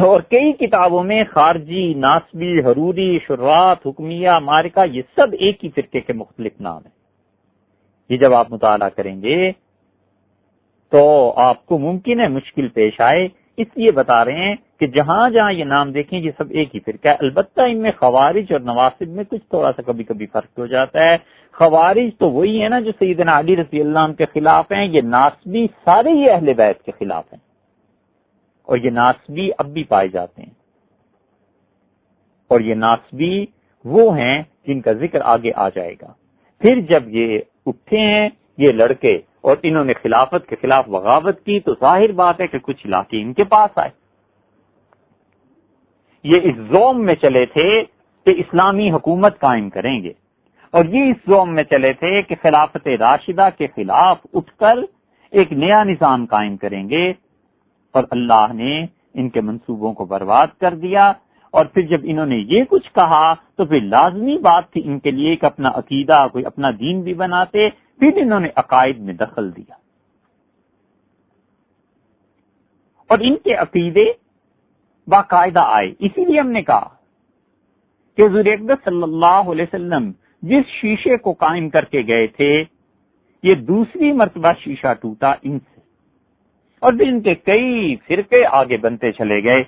Speaker 1: اور کئی کتابوں میں خارجی، ناصبی، حروری، شرات، حکمیہ، مارکہ یہ سب ایک ہی فرقے کے مختلف نام ہیں۔ یہ جب آپ مطالعہ کریں گے تو آپ کو ممکن ہے مشکل پیش آئے، اس لیے بتا رہے ہیں کہ جہاں جہاں یہ نام دیکھیں یہ سب ایک ہی فرقہ ہے۔ البتہ ان میں خوارج اور نواصب میں کچھ تھوڑا سا کبھی کبھی فرق ہو جاتا ہے۔ خوارج تو وہی ہے نا جو سیدنا علی رضی اللہ عنہ کے خلاف ہیں، یہ ناصبی سارے ہی اہل بیت کے خلاف ہیں، اور یہ ناصبی اب بھی پائے جاتے ہیں، اور یہ ناصبی وہ ہیں جن کا ذکر آگے آ جائے گا۔ پھر جب یہ اٹھے ہیں یہ لڑکے اور انہوں نے خلافت کے خلاف بغاوت کی تو ظاہر بات ہے کہ کچھ علاقے ان کے پاس آئے۔ یہ اس زوم میں چلے تھے کہ اسلامی حکومت قائم کریں گے، اور یہ اس زوم میں چلے تھے کہ خلافت راشدہ کے خلاف اٹھ کر ایک نیا نظام قائم کریں گے، اور اللہ نے ان کے منصوبوں کو برباد کر دیا۔ اور پھر جب انہوں نے یہ کچھ کہا تو پھر لازمی بات تھی ان کے لیے کہ اپنا عقیدہ، کوئی اپنا دین بھی بناتے، پھر انہوں نے عقائد میں دخل دیا، اور ان کے عقیدے باقاعدہ آئے۔ اسی لیے ہم نے کہا کہ حضور اقدس صلی اللہ علیہ وسلم جس شیشے کو قائم کر کے گئے تھے یہ دوسری مرتبہ شیشہ ٹوٹا ان سے، اور پھر ان کے کئی فرقے آگے بنتے چلے گئے۔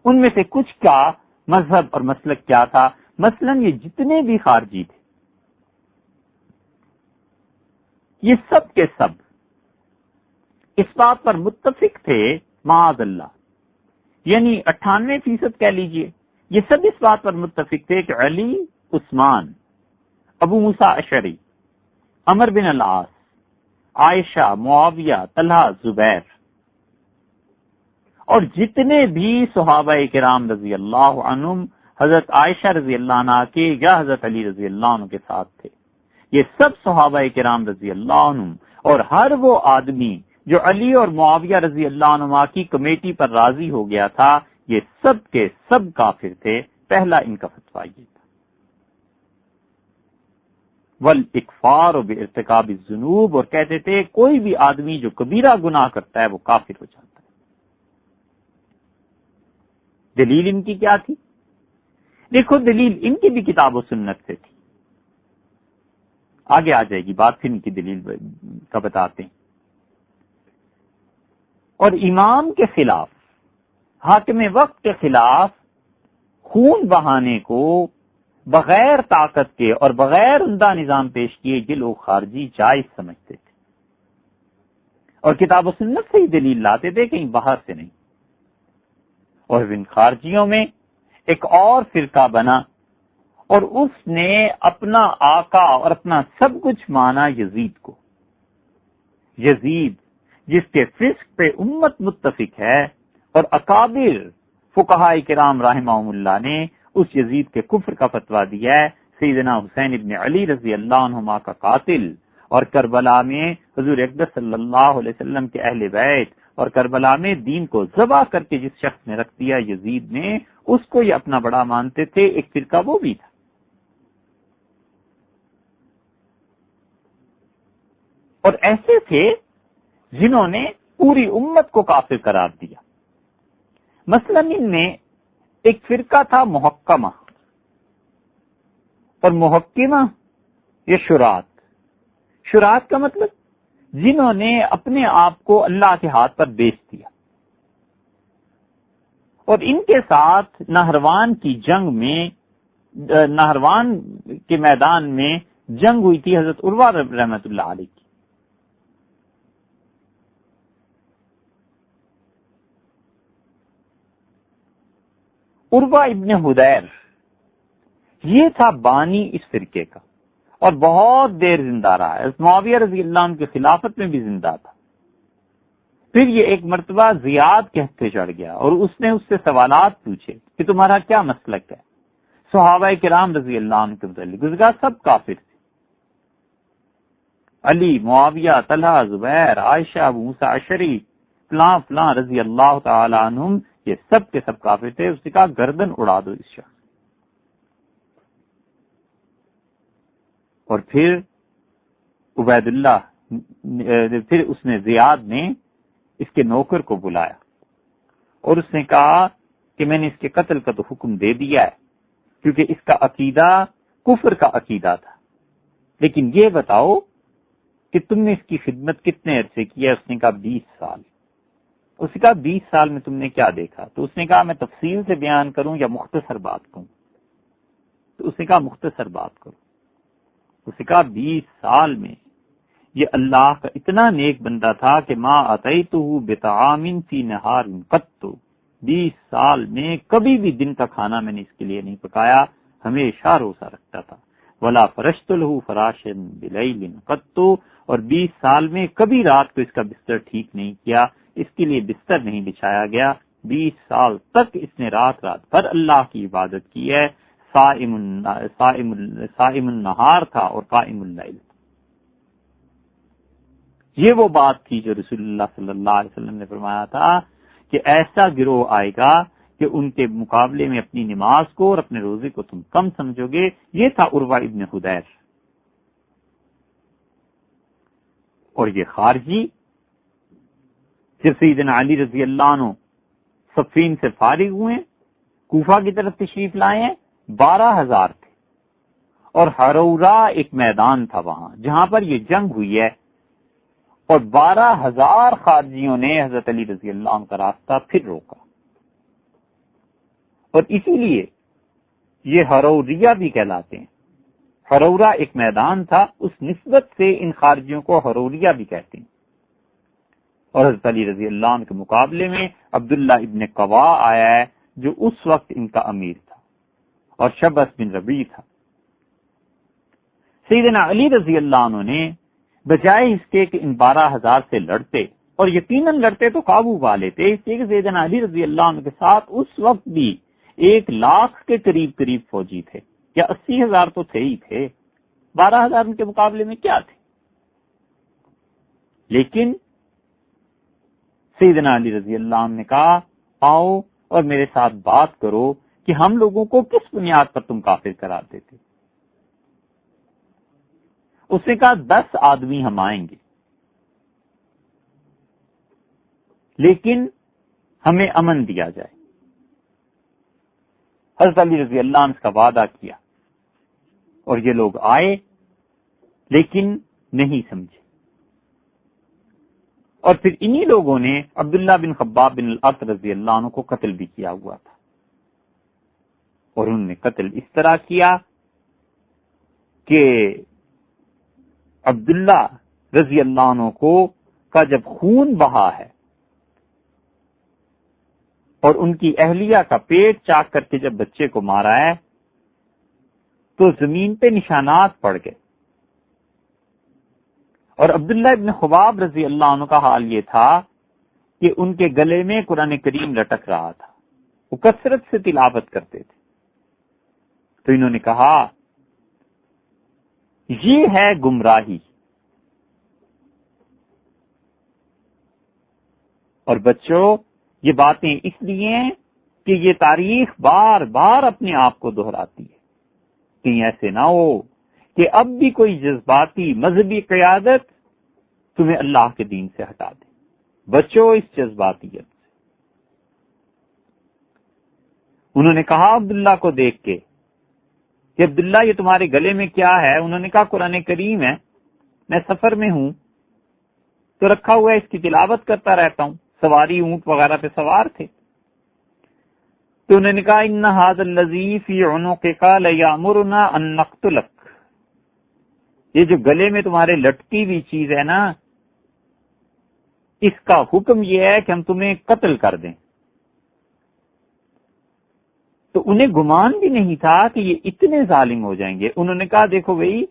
Speaker 1: ان میں سے کچھ کا مذہب اور مسلک کیا تھا؟ مثلا یہ جتنے بھی خارجی تھے یہ سب کے سب اس بات پر متفق تھے، معاذ اللہ، یعنی 98% کہہ لیجئے، یہ سب اس بات پر متفق تھے کہ علی، عثمان، ابو موسیٰ اشعری، عمر بن العاص، عائشہ، معاویہ، طلحہ، زبیر، اور جتنے بھی صحابہ کرام رضی اللہ عنہم حضرت عائشہ رضی اللہ عنہ کے یا حضرت علی رضی اللہ عنہ کے ساتھ تھے، یہ سب صحابہ کرام رضی اللہ عنہم، اور ہر وہ آدمی جو علی اور معاویہ رضی اللہ عنہما کی کمیٹی پر راضی ہو گیا تھا، یہ سب کے سب کافر تھے۔ پہلا ان کا فتویٰ یہ تھا، والاکفار بارتکاب الذنوب، اور کہتے تھے کوئی بھی آدمی جو کبیرہ گناہ کرتا ہے وہ کافر ہو جاتا ہے۔ دلیل ان کی کیا تھی؟ دیکھو دلیل ان کی بھی کتاب و سنت سے تھی. آگے آ جائے گی بات، پھر ان کی دلیل کا بتاتے ہیں. اور امام کے خلاف، حاکم وقت کے خلاف خون بہانے کو بغیر طاقت کے اور بغیر عمدہ نظام پیش کیے یہ لوگ خارجی جائز سمجھتے تھے، اور کتاب و سنت سے ہی دلیل لاتے تھے، کہیں باہر سے نہیں. اور ان خارجیوں میں ایک اور فرقہ بنا، اور اس نے اپنا آقا اور اپنا سب کچھ مانا یزید کو. یزید جس کے فسق پہ امت متفق ہے، اور اکابر فقہاء کرام رحمہم اللہ نے اس یزید کے کفر کا فتویٰ دیا ہے. سیدنا حسین ابن علی رضی اللہ عنہما کا قاتل، اور کربلا میں حضور اقدس صلی اللہ علیہ وسلم کے اہل بیت، اور کربلا میں دین کو ذبح کر کے جس شخص نے رکھ دیا یزید نے، اس کو یہ اپنا بڑا مانتے تھے. ایک فرقہ وہ بھی تھا. اور ایسے تھے جنہوں نے پوری امت کو کافر قرار دیا. مثلا ان میں ایک فرقہ تھا محکمہ، اور محکمہ یہ شرات کا مطلب جنہوں نے اپنے آپ کو اللہ کے ہاتھ پر بیچ دیا. اور ان کے ساتھ نہروان کی جنگ میں، نہروان کے میدان میں جنگ ہوئی تھی حضرت عروہ رحمۃ اللہ علیہ کی. عروہ ابن حدیر یہ تھا بانی اس فرقے کا، اور بہت دیر زندہ رہا ہے. معاویہ رضی اللہ عنہ کی خلافت میں بھی زندہ تھا. پھر یہ ایک مرتبہ زیاد کے ہتھے چڑھ گیا، اور اس نے اس سے سوالات پوچھے کہ تمہارا کیا مسلک ہے. صحابہ کرام رضی اللہ عنہ کے متعلق اس کا سب کافر تھے. علی، معاویہ، طلحہ، زبیر، عائشہ، ابو موسیٰ اشعری، فلاں فلاں رضی اللہ تعالی عنہم، یہ سب کے سب کافر تھے. اس نے کہا گردن اڑا دو اس شخص. اور پھر عبید اللہ، پھر اس نے زیاد نے اس کے نوکر کو بلایا، اور اس نے کہا کہ میں نے اس کے قتل کا تو حکم دے دیا ہے، کیونکہ اس کا عقیدہ کفر کا عقیدہ تھا، لیکن یہ بتاؤ کہ تم نے اس کی خدمت کتنے عرصے کی ہے؟ اس نے کہا 20 سال. اس نے کہا 20 سال میں تم نے کیا دیکھا؟ تو اس نے کہا میں تفصیل سے بیان کروں یا مختصر بات کروں؟ تو اس نے کہا مختصر بات کروں. اس نے کہا 20 سال میں یہ اللہ کا اتنا نیک بندہ تھا کہ ما اتیتہ بطعام فی نہار قط، 20 سال میں کبھی بھی دن کا کھانا میں نے اس کے لیے نہیں پکایا، ہمیشہ روزہ رکھتا تھا. ولا فرشت له فراشا بلیل قط، اور 20 سال میں کبھی رات کو اس کا بستر ٹھیک نہیں کیا، اس کے لیے بستر نہیں بچھایا گیا. 20 سال تک اس نے رات بھر اللہ کی عبادت کی ہے. صائم النہار تھا اور قائم اللیل. یہ وہ بات تھی جو رسول اللہ صلی اللہ علیہ وسلم نے فرمایا تھا کہ ایسا گروہ آئے گا کہ ان کے مقابلے میں اپنی نماز کو اور اپنے روزے کو تم کم سمجھو گے. یہ تھا عروہ ابن حدیر. اور یہ خارجی جب سیدنا علی رضی اللہ عنہ صفین سے فارغ ہوئے، کوفہ کی طرف تشریف لائے ہیں، 12,000 تھے. اور ہرورا ایک میدان تھا وہاں جہاں پر یہ جنگ ہوئی ہے، اور 12,000 خارجیوں نے حضرت علی رضی اللہ عنہ کا راستہ پھر روکا. اور اسی لیے یہ ہروریہ بھی کہلاتے ہیں. ہرورا ایک میدان تھا، اس نسبت سے ان خارجیوں کو ہروریہ بھی کہتے ہیں. اور حضرت علی رضی اللہ عنہ کے مقابلے میں عبداللہ ابن قوا آیا ہے جو اس وقت ان کا امیر تھا، اور شبس بن ربیع تھا. سیدنا علی رضی اللہ عنہ نے بجائے اس کے کہ ان 12,000 سے لڑتے، اور یقیناً لڑتے تو قابو پا لیتے، اس لیے کہ سیدنا علی رضی اللہ عنہ کے ساتھ اس وقت بھی 1,00,000 کے قریب فوجی تھے، یا 80,000 تو تھے ہی تھے. 12,000 ان کے مقابلے میں کیا تھے؟ لیکن سیدنا علی رضی اللہ عنہ نے کہا آؤ اور میرے ساتھ بات کرو کہ ہم لوگوں کو کس بنیاد پر تم کافر کراتے تھے. اس نے کہا 10 آدمی ہم آئیں گے، لیکن ہمیں امن دیا جائے. حضرت علی رضی اللہ عنہ کا وعدہ کیا اور یہ لوگ آئے لیکن نہیں سمجھے، اور پھر انہی لوگوں نے عبداللہ بن خباب بن الارت رضی اللہ عنہ کو قتل بھی کیا ہوا تھا، اور انہوں نے قتل اس طرح کیا کہ عبداللہ رضی اللہ عنہ کا جب خون بہا ہے اور ان کی اہلیہ کا پیٹ چاک کر کے جب بچے کو مارا ہے تو زمین پہ نشانات پڑ گئے، اور عبداللہ ابن خباب رضی اللہ عنہ کا حال یہ تھا کہ ان کے گلے میں قرآن کریم لٹک رہا تھا، وہ کثرت سے تلاوت کرتے تھے۔ تو انہوں نے کہا یہ ہے گمراہی، اور بچوں یہ باتیں اس لیے ہیں کہ یہ تاریخ بار بار اپنے آپ کو دہراتی ہے، کہیں ایسے نہ ہو کہ اب بھی کوئی جذباتی مذہبی قیادت تمہیں اللہ کے دین سے ہٹا دے۔ بچو اس جذباتیت سے۔ انہوں نے کہا عبداللہ کو دیکھ کے کہ عبداللہ یہ تمہارے گلے میں کیا ہے؟ انہوں نے کہا قرآن کریم ہے، میں سفر میں ہوں تو رکھا ہوا ہے، اس کی تلاوت کرتا رہتا ہوں، سواری اونٹ وغیرہ پہ سوار تھے۔ تو انہوں نے کہا ان ھذا الذی فی عنقک لیامرنا ان نقتلک، یہ جو گلے میں تمہارے لٹکی ہوئی چیز ہے نا، اس کا حکم یہ ہے کہ ہم تمہیں قتل کر دیں۔ تو انہیں گمان بھی نہیں تھا کہ یہ اتنے ظالم ہو جائیں گے۔ انہوں نے کہا دیکھو بھئی،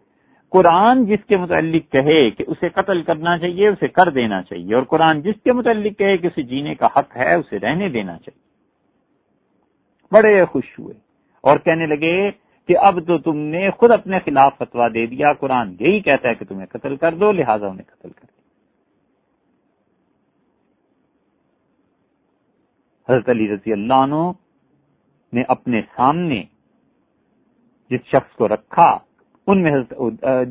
Speaker 1: قرآن جس کے متعلق کہے کہ اسے قتل کرنا چاہیے اسے کر دینا چاہیے، اور قرآن جس کے متعلق کہے کہ اسے جینے کا حق ہے اسے رہنے دینا چاہیے۔ بڑے خوش ہوئے اور کہنے لگے کہ اب تو تم نے خود اپنے خلاف فتویٰ دے دیا، قرآن یہی کہتا ہے کہ تمہیں قتل کر دو، لہٰذا انہیں قتل کر دیا۔ حضرت علی رضی اللہ عنہ نے اپنے سامنے جس شخص کو رکھا، ان میں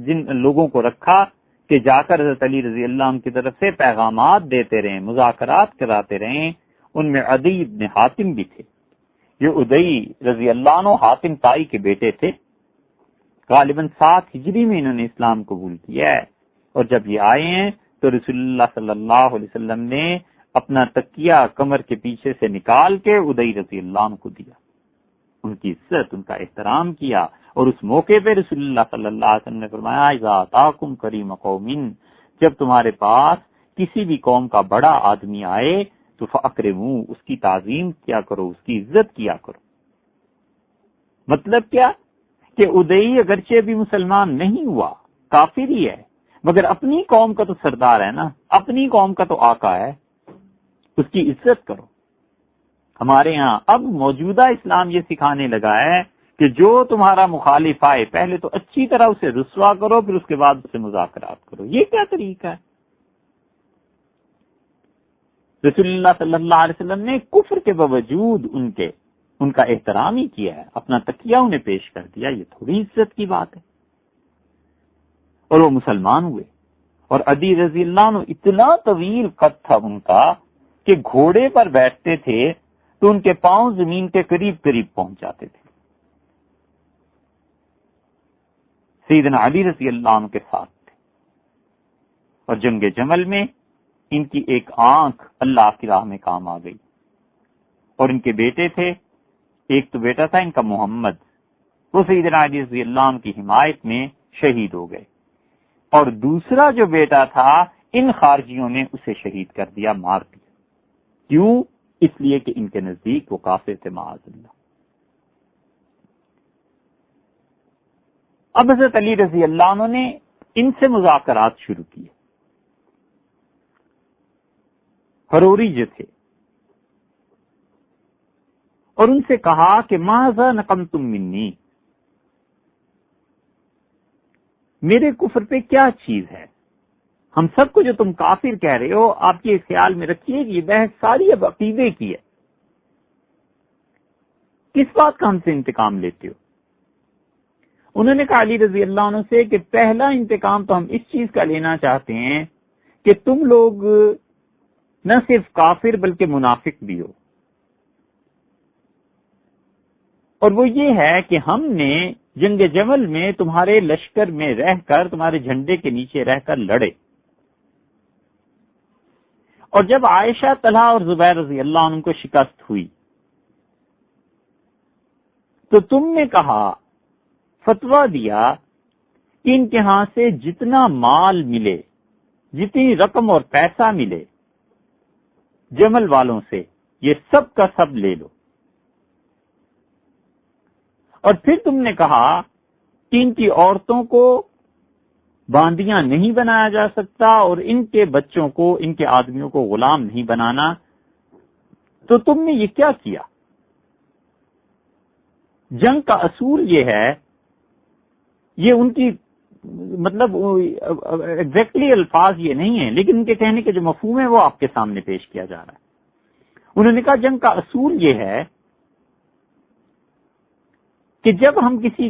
Speaker 1: جن لوگوں کو رکھا کہ جا کر حضرت علی رضی اللہ عنہ کی طرف سے پیغامات دیتے رہیں، مذاکرات کراتے رہیں، ان میں عدی بن حاتم بھی تھے۔ یہ عدی رضی اللہ عنہ حاتم تائی کے بیٹے تھے، غالباً 7 ہجری میں انہوں نے اسلام قبول کیا ہے، اور جب یہ آئے ہیں تو رسول اللہ صلی اللہ علیہ وسلم نے اپنا تکیہ کمر کے پیچھے سے نکال کے عدی رضی اللہ عنہ کو دیا، ان کی عزت، ان کا احترام کیا، اور اس موقع پہ رسول اللہ صلی اللہ علیہ وسلم نے فرمایا اذا اتاکم کریم قوم، جب تمہارے پاس کسی بھی قوم کا بڑا آدمی آئے تو فاکرموا، اس کی تعظیم کیا کرو، اس کی عزت کیا کرو۔ مطلب کیا کہ عدی اگرچہ بھی مسلمان نہیں ہوا، کافر ہی ہے، مگر اپنی قوم کا تو سردار ہے نا، اپنی قوم کا تو آقا ہے، اس کی عزت کرو۔ ہمارے ہاں اب موجودہ اسلام یہ سکھانے لگا ہے کہ جو تمہارا مخالف آئے پہلے تو اچھی طرح اسے رسوا کرو، پھر اس کے بعد اسے مذاکرات کرو۔ یہ کیا طریقہ ہے؟ رسول اللہ صلی اللہ علیہ وسلم نے کفر کے باوجود ان کا احترام ہی کیا ہے، اپنا تکیہ انہیں پیش کر دیا، یہ تھوڑی عزت کی بات ہے۔ اور وہ مسلمان ہوئے، اور عدی رضی اللہ عنہ اتنا طویل قد تھا ان کا کہ گھوڑے پر بیٹھتے تھے تو ان کے پاؤں زمین کے قریب قریب پہنچ جاتے تھے۔ سیدنا علی رضی اللہ عنہ کے ساتھ تھے، اور جنگ جمل میں ان کی ایک آنکھ اللہ کی راہ میں کام آ گئی، اور ان کے بیٹے تھے، ایک تو بیٹا تھا ان کا محمد، وہ سیدنا علی رضی اللہ عنہ کی حمایت میں شہید ہو گئے، اور دوسرا جو بیٹا تھا ان خارجیوں نے اسے شہید کر دیا، مار دیا۔ کیوں؟ اس لیے کہ ان کے نزدیک وہ کافر تھے معاذ اللہ۔ اب حضرت علی رضی اللہ عنہ نے ان سے مذاکرات شروع کیے۔ ہروری جو تھے، اور ان سے کہا کہ ماذا نقمتم منی، میرے کفر پہ کیا چیز ہے؟ ہم سب کو جو تم کافر کہہ رہے ہو، آپ یہ خیال میں رکھیے کہ یہ بحث ساری اب عقیدے کی ہے، کس بات کا ہم سے انتقام لیتے ہو؟ انہوں نے کہا علی رضی اللہ عنہ سے کہ پہلا انتقام تو ہم اس چیز کا لینا چاہتے ہیں کہ تم لوگ نہ صرف کافر بلکہ منافق بھی ہو، اور وہ یہ ہے کہ ہم نے جنگ جمل میں تمہارے لشکر میں رہ کر، تمہارے جھنڈے کے نیچے رہ کر لڑے، اور جب عائشہ، طلحہ اور زبیر رضی اللہ عنہ کو شکست ہوئی تو تم نے کہا، فتویٰ دیا کہ ان کے ہاں سے جتنا مال ملے، جتنی رقم اور پیسہ ملے جمل والوں سے، یہ سب کا سب لے لو۔ اور پھر تم نے کہا کہ ان کی عورتوں کو باندیاں نہیں بنایا جا سکتا اور ان کے بچوں کو، ان کے آدمیوں کو غلام نہیں بنانا۔ تو تم نے یہ کیا کیا؟ جنگ کا اصول یہ ہے، یہ ان کی مطلب ایگزیکٹلی الفاظ یہ نہیں ہیں، لیکن ان کے کہنے کے جو مفہوم ہے وہ آپ کے سامنے پیش کیا جا رہا ہے۔ انہوں نے کہا جنگ کا اصول یہ ہے کہ جب ہم کسی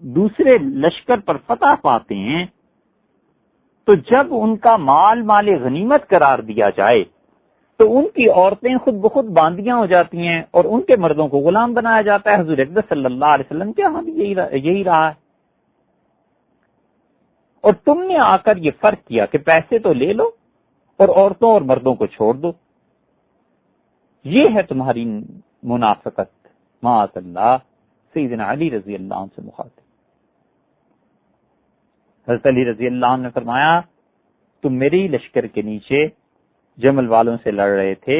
Speaker 1: دوسرے لشکر پر فتح پاتے ہیں تو جب ان کا مال غنیمت قرار دیا جائے تو ان کی عورتیں خود بخود باندیاں ہو جاتی ہیں اور ان کے مردوں کو غلام بنایا جاتا ہے۔ حضور اقدس صلی اللہ علیہ وسلم کے ہاں بھی یہی رہا ہے۔ اور تم نے آ کر یہ فرق کیا کہ پیسے تو لے لو اور عورتوں اور مردوں کو چھوڑ دو۔ یہ ہے تمہاری منافقت، معاذ اللہ۔ سیدنا علی رضی اللہ عنہ سے مخاطب حضرت علی رضی اللہ عنہ نے فرمایا، تم میرے ہی لشکر کے نیچے جمل والوں سے لڑ رہے تھے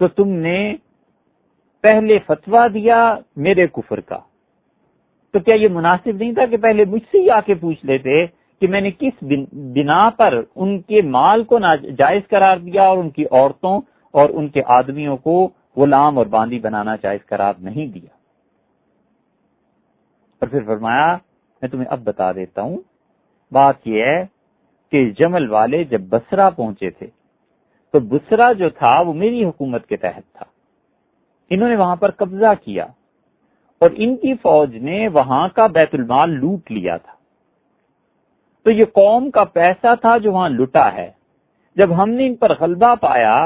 Speaker 1: تو تم نے پہلے فتویٰ دیا میرے کفر کا، تو کیا یہ مناسب نہیں تھا کہ پہلے مجھ سے ہی آ کے پوچھ لیتے کہ میں نے کس بنا پر ان کے مال کو ناجائز قرار دیا اور ان کی عورتوں اور ان کے آدمیوں کو غلام اور باندی بنانا جائز قرار نہیں دیا؟ اور پھر فرمایا، میں تمہیں اب بتا دیتا ہوں، بات یہ ہے کہ جمل والے جب بصرہ پہنچے تھے تو بصرہ جو تھا وہ میری حکومت کے تحت تھا، انہوں نے وہاں پر قبضہ کیا اور ان کی فوج نے وہاں کا بیت المال لوٹ لیا تھا، تو یہ قوم کا پیسہ تھا جو وہاں لٹا ہے۔ جب ہم نے ان پر غلبہ پایا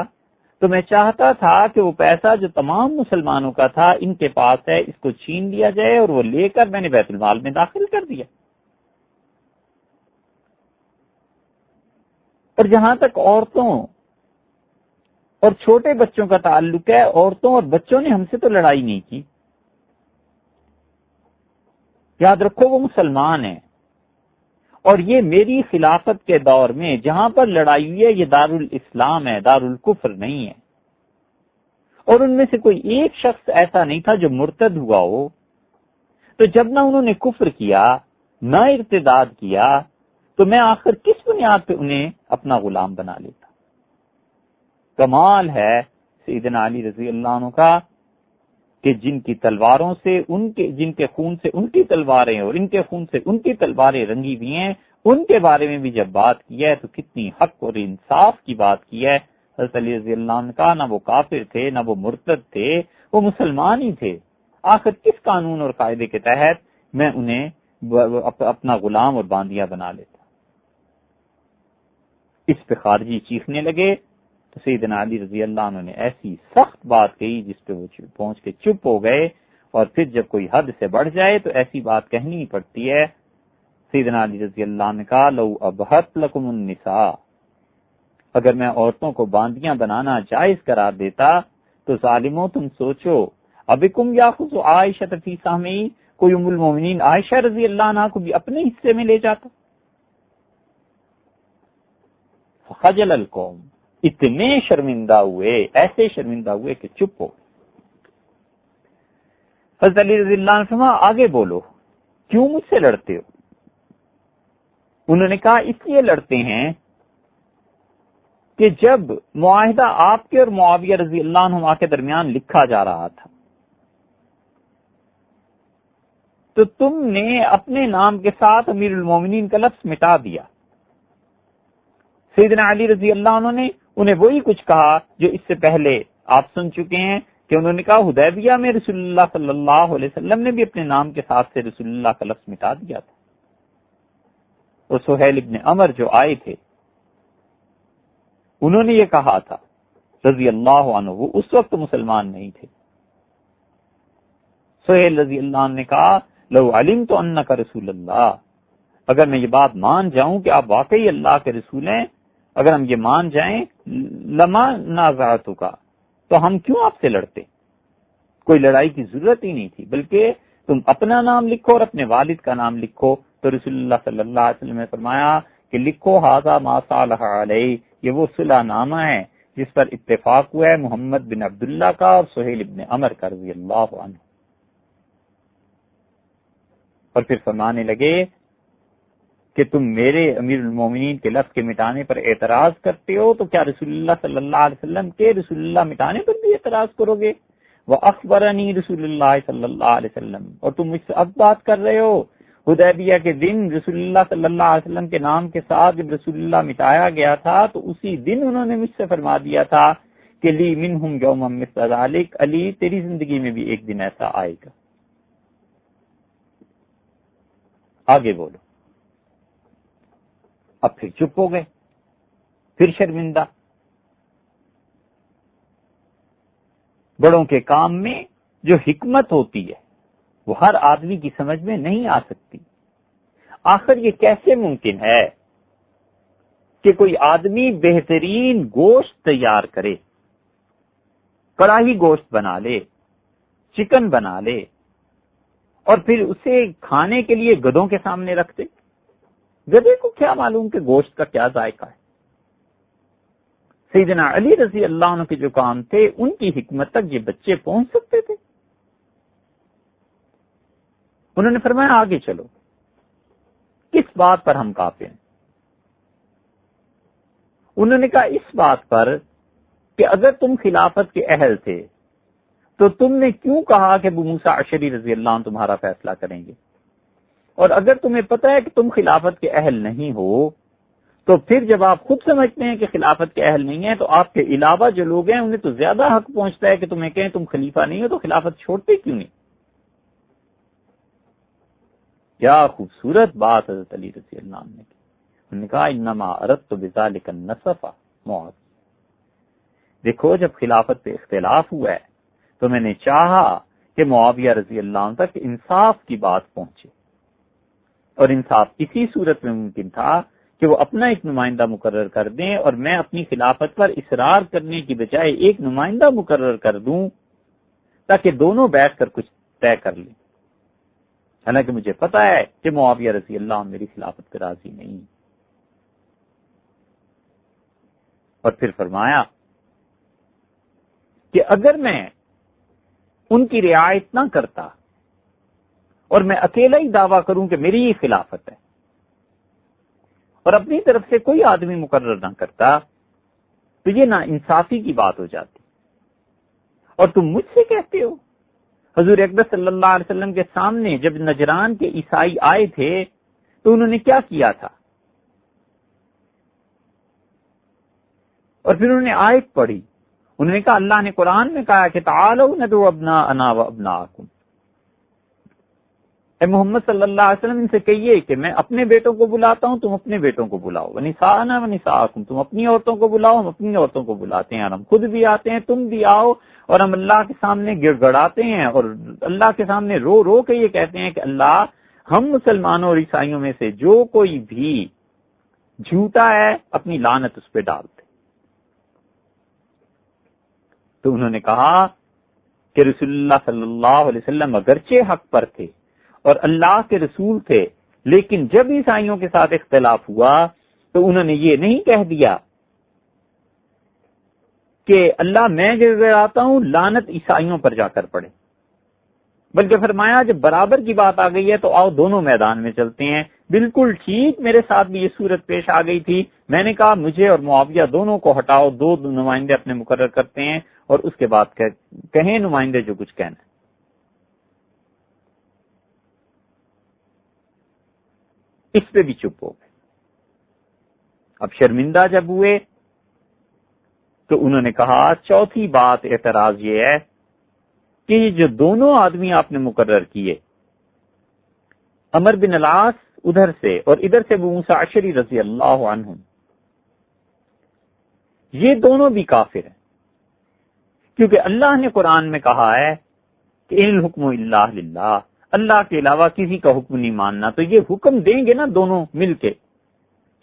Speaker 1: تو میں چاہتا تھا کہ وہ پیسہ جو تمام مسلمانوں کا تھا ان کے پاس ہے، اس کو چھین لیا جائے، اور وہ لے کر میں نے بیت المال میں داخل کر دیا۔ اور جہاں تک عورتوں اور چھوٹے بچوں کا تعلق ہے، عورتوں اور بچوں نے ہم سے تو لڑائی نہیں کی، یاد رکھو وہ مسلمان ہیں، اور یہ میری خلافت کے دور میں جہاں پر لڑائی ہوئی ہے یہ دارالاسلام ہے، دارالکفر نہیں ہے، اور ان میں سے کوئی ایک شخص ایسا نہیں تھا جو مرتد ہوا ہو۔ تو جب نہ انہوں نے کفر کیا نہ ارتداد کیا تو میں آخر کس بنیاد پہ انہیں اپنا غلام بنا لیتا؟ کمال ہے سیدنا علی رضی اللہ عنہ کا کہ جن کی تلواروں سے جن کے خون سے ان کی تلواریں اور ان کے خون سے ان کی تلواریں رنگی ہوئی ہیں، ان کے بارے میں بھی جب بات کی ہے تو کتنی حق اور انصاف کی بات کی ہے۔ حضرت علی رضی اللہ عنہ کا نہ وہ کافر تھے نہ وہ مرتد تھے، وہ مسلمان ہی تھے۔ آخر کس قانون اور قاعدے کے تحت میں انہیں اپنا غلام اور باندیاں بنا لیتا؟ اس پہ خارجی چیخنے لگے تو سیدنا علی رضی اللہ عنہ نے ایسی سخت بات کہی جس پہ وہ پہنچ کے چپ ہو گئے، اور پھر جب کوئی حد سے بڑھ جائے تو ایسی بات کہنی ہی پڑتی ہے۔ سیدنا علی رضی اللہ عنہ نے کہا، لو ابہت لکم النساء، اگر میں عورتوں کو باندیاں بنانا جائز قرار دیتا تو ظالموں تم سوچو، ابکم یاخذ عائشہ فی سہمی، کوئی ام المومنین عائشہ رضی اللہ عنہا کو بھی اپنے حصے میں لے جاتا۔ فخجل القوم، اتنے شرمندہ ہوئے، ایسے شرمندہ ہوئے کہ چپ ہو۔ حضرت علی رضی اللہ عنہ فرمایا، آگے بولو، کیوں مجھ سے لڑتے ہو؟ انہوں نے کہا، اس لیے لڑتے ہیں کہ جب معاہدہ آپ کے اور معاویہ رضی اللہ عنہ کے درمیان لکھا جا رہا تھا تو تم نے اپنے نام کے ساتھ امیر المومنین کا لفظ مٹا دیا۔ سیدنا علی رضی اللہ عنہ نے انہیں وہی کچھ کہا جو اس سے پہلے آپ سن چکے ہیں کہ انہوں نے کہا حدیبیہ میں رسول اللہ صلی اللہ علیہ وسلم نے بھی اپنے نام کے ساتھ سے رسول اللہ کا لفظ مٹا دیا تھا، اور سہیل ابن عمر جو آئے تھے انہوں نے یہ کہا تھا رضی اللہ عنہ، وہ اس وقت مسلمان نہیں تھے، سہیل رضی اللہ عنہ نے کہا لو علمت انک رسول اللہ، اگر میں یہ بات مان جاؤں کہ آپ واقعی اللہ کے رسول ہیں، اگر ہم یہ مان جائیں لما نازعتک، تو ہم کیوں آپ سے لڑتے؟ کوئی لڑائی کی ضرورت ہی نہیں تھی، بلکہ تم اپنا نام لکھو اور اپنے والد کا نام لکھو۔ تو رسول اللہ صلی اللہ علیہ وسلم نے فرمایا کہ لکھو ھذا ما صالح علیہ، یہ وہ صلح نامہ ہے جس پر اتفاق ہوا ہے محمد بن عبداللہ کا اور سہیل ابن عمر کا رضی اللہ عنہ۔ اور پھر فرمانے لگے کہ تم میرے امیر المومنین کے لفظ کے مٹانے پر اعتراض کرتے ہو، تو کیا رسول اللہ صلی اللہ علیہ وسلم کے رسول اللہ مٹانے پر بھی اعتراض کرو گے؟ وَأَخْبَرَنِي رسول اللہ صلی اللہ علیہ وسلم، اور تم مجھ سے اب بات کر رہے ہو حدیبیہ کے دن رسول اللہ صلی اللہ علیہ وسلم کے نام کے ساتھ جب رسول اللہ مٹایا گیا تھا تو اسی دن انہوں نے مجھ سے فرما دیا تھا کہ لی منہم یوما مثل ذلک، علی تیری زندگی میں بھی ایک دن ایسا آئے گا۔ آگے بولو۔ اب پھر چپ ہو گئے، پھر شرمندہ۔ بڑوں کے کام میں جو حکمت ہوتی ہے وہ ہر آدمی کی سمجھ میں نہیں آ سکتی۔ آخر یہ کیسے ممکن ہے کہ کوئی آدمی بہترین گوشت تیار کرے، کڑاہی گوشت بنا لے، چکن بنا لے، اور پھر اسے کھانے کے لیے گدھوں کے سامنے رکھ دے؟ گدھے کو کیا معلوم کہ گوشت کا کیا ذائقہ ہے؟ سیدنا علی رضی اللہ عنہ کے جو کام تھے ان کی حکمت تک یہ بچے پہنچ سکتے تھے؟ انہوں نے فرمایا آگے چلو، کس بات پر ہم کافر ہیں؟ انہوں نے کہا اس بات پر کہ اگر تم خلافت کے اہل تھے تو تم نے کیوں کہا کہ ابو موسیٰ اشعری رضی اللہ عنہ تمہارا فیصلہ کریں گے؟ اور اگر تمہیں پتہ ہے کہ تم خلافت کے اہل نہیں ہو تو پھر جب آپ خود سمجھتے ہیں کہ خلافت کے اہل نہیں ہیں تو آپ کے علاوہ جو لوگ ہیں انہیں تو زیادہ حق پہنچتا ہے کہ تمہیں کہیں تم خلیفہ نہیں ہو تو خلافت چھوڑتے کیوں نہیں؟ کیا خوبصورت بات حضرت علی رضی اللہ عنہ نے کی۔ انہوں نے کہا انما اردت بذلک النصف معاذ، دیکھو جب خلافت پہ اختلاف ہوا ہے تو میں نے چاہا کہ معاویہ رضی اللہ عنہ تک انصاف کی بات پہنچے، اور انصاف اسی صورت میں ممکن تھا کہ وہ اپنا ایک نمائندہ مقرر کر دیں اور میں اپنی خلافت پر اصرار کرنے کی بجائے ایک نمائندہ مقرر کر دوں تاکہ دونوں بیٹھ کر کچھ طے کر لیں۔ حالانکہ مجھے پتا ہے کہ معاویہ رضی اللہ عنہ میری خلافت پہ راضی نہیں۔ اور پھر فرمایا کہ اگر میں ان کی رعایت نہ کرتا اور میں اکیلا ہی دعویٰ کروں کہ میری ہی خلافت ہے اور اپنی طرف سے کوئی آدمی مقرر نہ کرتا تو یہ نا انصافی کی بات ہو جاتی۔ اور تم مجھ سے کہتے ہو، حضور اکبر صلی اللہ علیہ وسلم کے سامنے جب نجران کے عیسائی آئے تھے تو انہوں نے کیا کیا تھا؟ اور پھر انہوں نے آیت پڑھی، انہوں نے کہا اللہ نے قرآن میں کہا کہ تعالوا ندعو ابناءنا وابناءکم، اے محمد صلی اللہ علیہ وسلم ان سے کہیے کہ میں اپنے بیٹوں کو بلاتا ہوں، تم اپنے بیٹوں کو بلاؤ، ونساءنا ونساءکم، تم اپنی عورتوں کو بلاؤ، ہم اپنی عورتوں کو بلاتے ہیں، اور ہم خود بھی آتے ہیں، تم بھی آؤ، اور ہم اللہ کے سامنے گڑ گڑاتے ہیں اور اللہ کے سامنے رو رو کے یہ کہتے ہیں کہ اللہ ہم مسلمانوں اور عیسائیوں میں سے جو کوئی بھی جھوٹا ہے اپنی لعنت اس پہ ڈال دے۔ تو انہوں نے کہا کہ رسول اللہ صلی اللہ علیہ وسلم اگرچہ حق پر تھے اور اللہ کے رسول تھے، لیکن جب عیسائیوں کے ساتھ اختلاف ہوا تو انہوں نے یہ نہیں کہہ دیا کہ اللہ میں گڑگڑاتا ہوں لعنت عیسائیوں پر جا کر پڑے، بلکہ فرمایا جب برابر کی بات آ گئی ہے تو آؤ دونوں میدان میں چلتے ہیں۔ بالکل ٹھیک میرے ساتھ بھی یہ صورت پیش آ گئی تھی، میں نے کہا مجھے اور معاویہ دونوں کو ہٹاؤ، دو نمائندے اپنے مقرر کرتے ہیں اور اس کے بعد کہیں نمائندے جو کچھ کہنا ہے۔ اس پہ بھی چپ ہو گئے۔ اب شرمندہ جب ہوئے تو انہوں نے کہا چوتھی بات اعتراض یہ ہے کہ یہ جو دونوں آدمی آپ نے مقرر کیے، عمر بن العاص ادھر سے اور ادھر سے ابو موسیٰ اشعری رضی اللہ عنہ، یہ دونوں بھی کافر ہیں، کیونکہ اللہ نے قرآن میں کہا ہے کہ ان الحکم الا للہ، اللہ کے علاوہ کسی کا حکم نہیں ماننا، تو یہ حکم دیں گے نا دونوں مل کے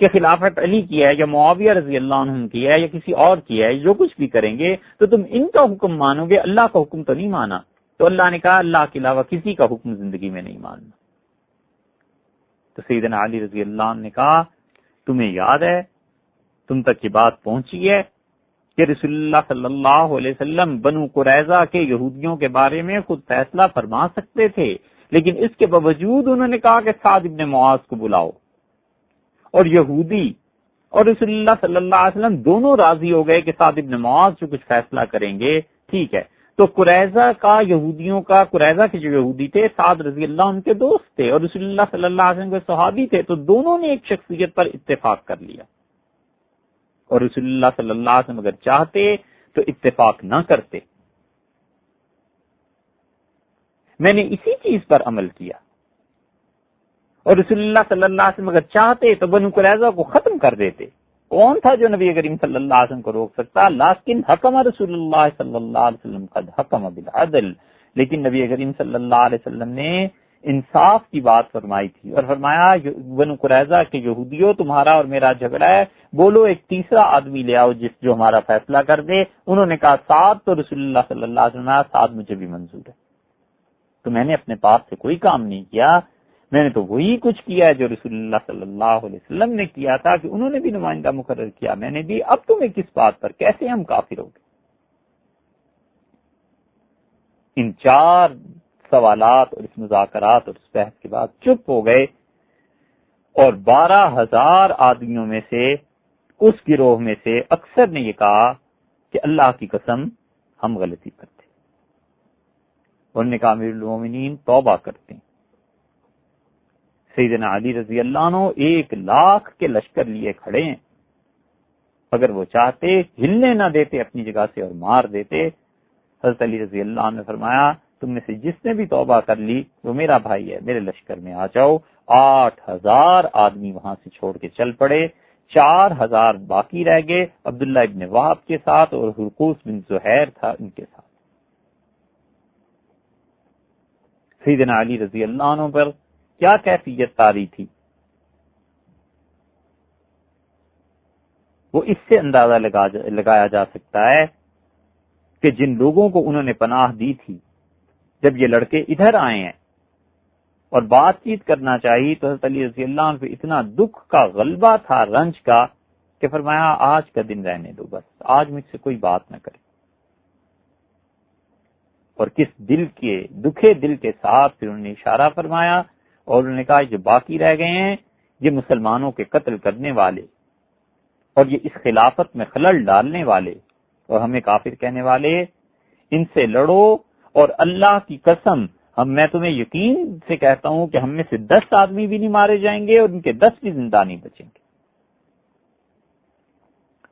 Speaker 1: کہ خلافت علی کی ہے یا معاویہ رضی اللہ عنہ کی ہے یا کسی اور کی ہے، جو کچھ بھی کریں گے تو تم ان کا حکم مانو گے، اللہ کا حکم تو نہیں مانا۔ تو اللہ نے کہا اللہ کے علاوہ کسی کا حکم زندگی میں نہیں ماننا۔ تو سیدنا علی رضی اللہ عنہ نے کہا تمہیں یاد ہے، تم تک یہ بات پہنچی ہے کہ رسول اللہ صلی اللہ علیہ وسلم بنو قریظہ کے یہودیوں کے بارے میں خود فیصلہ فرما سکتے تھے، لیکن اس کے باوجود انہوں نے کہا کہ سعد ابن معاذ کو بلاؤ، اور یہودی اور رسول اللہ صلی اللہ علیہ وسلم دونوں راضی ہو گئے کہ سعد ابن معاذ جو کچھ فیصلہ کریں گے ٹھیک ہے۔ تو قریظہ کا یہودیوں کا، قریظہ کے جو یہودی تھے سعد رضی اللہ ان کے دوست تھے اور رسول اللہ صلی اللہ علیہ وسلم کے صحابی تھے، تو دونوں نے ایک شخصیت پر اتفاق کر لیا، اور رسول اللہ صلی اللہ علیہ وسلم اگر چاہتے تو اتفاق نہ کرتے۔ میں نے اسی چیز پر عمل کیا، اور رسول اللہ صلی اللہ علیہ وسلم اگر چاہتے تو بنو قریظہ کو ختم کر دیتے۔ کون تھا جو نبی کریم صلی اللہ علیہ وسلم کو روک سکتا؟ لیکن حکم رسول اللہ صلی اللہ علیہ وسلم قد حکم بالعدل، لیکن نبی کریم صلی اللہ علیہ وسلم نے انصاف کی بات فرمائی تھی اور فرمایا بنو قریظہ کے یہودیوں تمہارا اور میرا جھگڑا ہے، بولو ایک تیسرا آدمی لے آؤ جو ہمارا فیصلہ کر دے۔ انہوں نے کہا سعد، تو رسول اللہ صلی اللہ علیہ وسلم سعد مجھے بھی منظور ہے۔ تو میں نے اپنے پاس سے کوئی کام نہیں کیا، میں نے تو وہی کچھ کیا ہے جو رسول اللہ صلی اللہ علیہ وسلم نے کیا تھا کہ انہوں نے بھی نمائندہ مقرر کیا، میں نے بھی، اب تمہیں کس بات پر، کیسے ہم کافر ہو گئے؟ ان چار سوالات اور اس مذاکرات اور اس بحث کے بعد چپ ہو گئے، اور 12,000 آدمیوں میں سے اس گروہ میں سے اکثر نے یہ کہا کہ اللہ کی قسم ہم غلطی کرتے، انہوں نے کہا امیر المومنین توبہ کرتے ہیں۔ سیدنا علی رضی اللہ عنہ 1,00,000 کے لشکر لیے کھڑے ہیں، اگر وہ چاہتے ہلنے نہ دیتے اپنی جگہ سے اور مار دیتے۔ حضرت علی رضی اللہ عنہ نے فرمایا تم میں سے جس نے بھی توبہ کر لی وہ میرا بھائی ہے، میرے لشکر میں آ جاؤ۔ 8,000 آدمی وہاں سے چھوڑ کے چل پڑے، 4,000 باقی رہ گئے عبداللہ ابن وہب کے ساتھ، اور حرقوس بن زہیر تھا ان کے ساتھ۔ سیدنا علی رضی اللہ عنہ پر کیا کیفیت طاری تھی، وہ اس سے اندازہ لگایا جا سکتا ہے کہ جن لوگوں کو انہوں نے پناہ دی تھی، جب یہ لڑکے ادھر آئے ہیں اور بات چیت کرنا چاہیے تو حضرت علی رضی اللہ عنہ پہ اتنا دکھ کا غلبہ تھا، رنج کا، کہ فرمایا آج کا دن رہنے دو، بس آج مجھ سے کوئی بات نہ کرے۔ اور کس دل کے دکھے دل کے ساتھ پھر انہوں نے اشارہ فرمایا اور انہوں نے کہا جو باقی رہ گئے ہیں یہ مسلمانوں کے قتل کرنے والے اور یہ اس خلافت میں خلل ڈالنے والے اور ہمیں کافر کہنے والے، ان سے لڑو، اور اللہ کی قسم میں تمہیں یقین سے کہتا ہوں کہ ہم میں سے 10 آدمی بھی نہیں مارے جائیں گے اور ان کے 10 بھی زندہ نہیں بچیں گے۔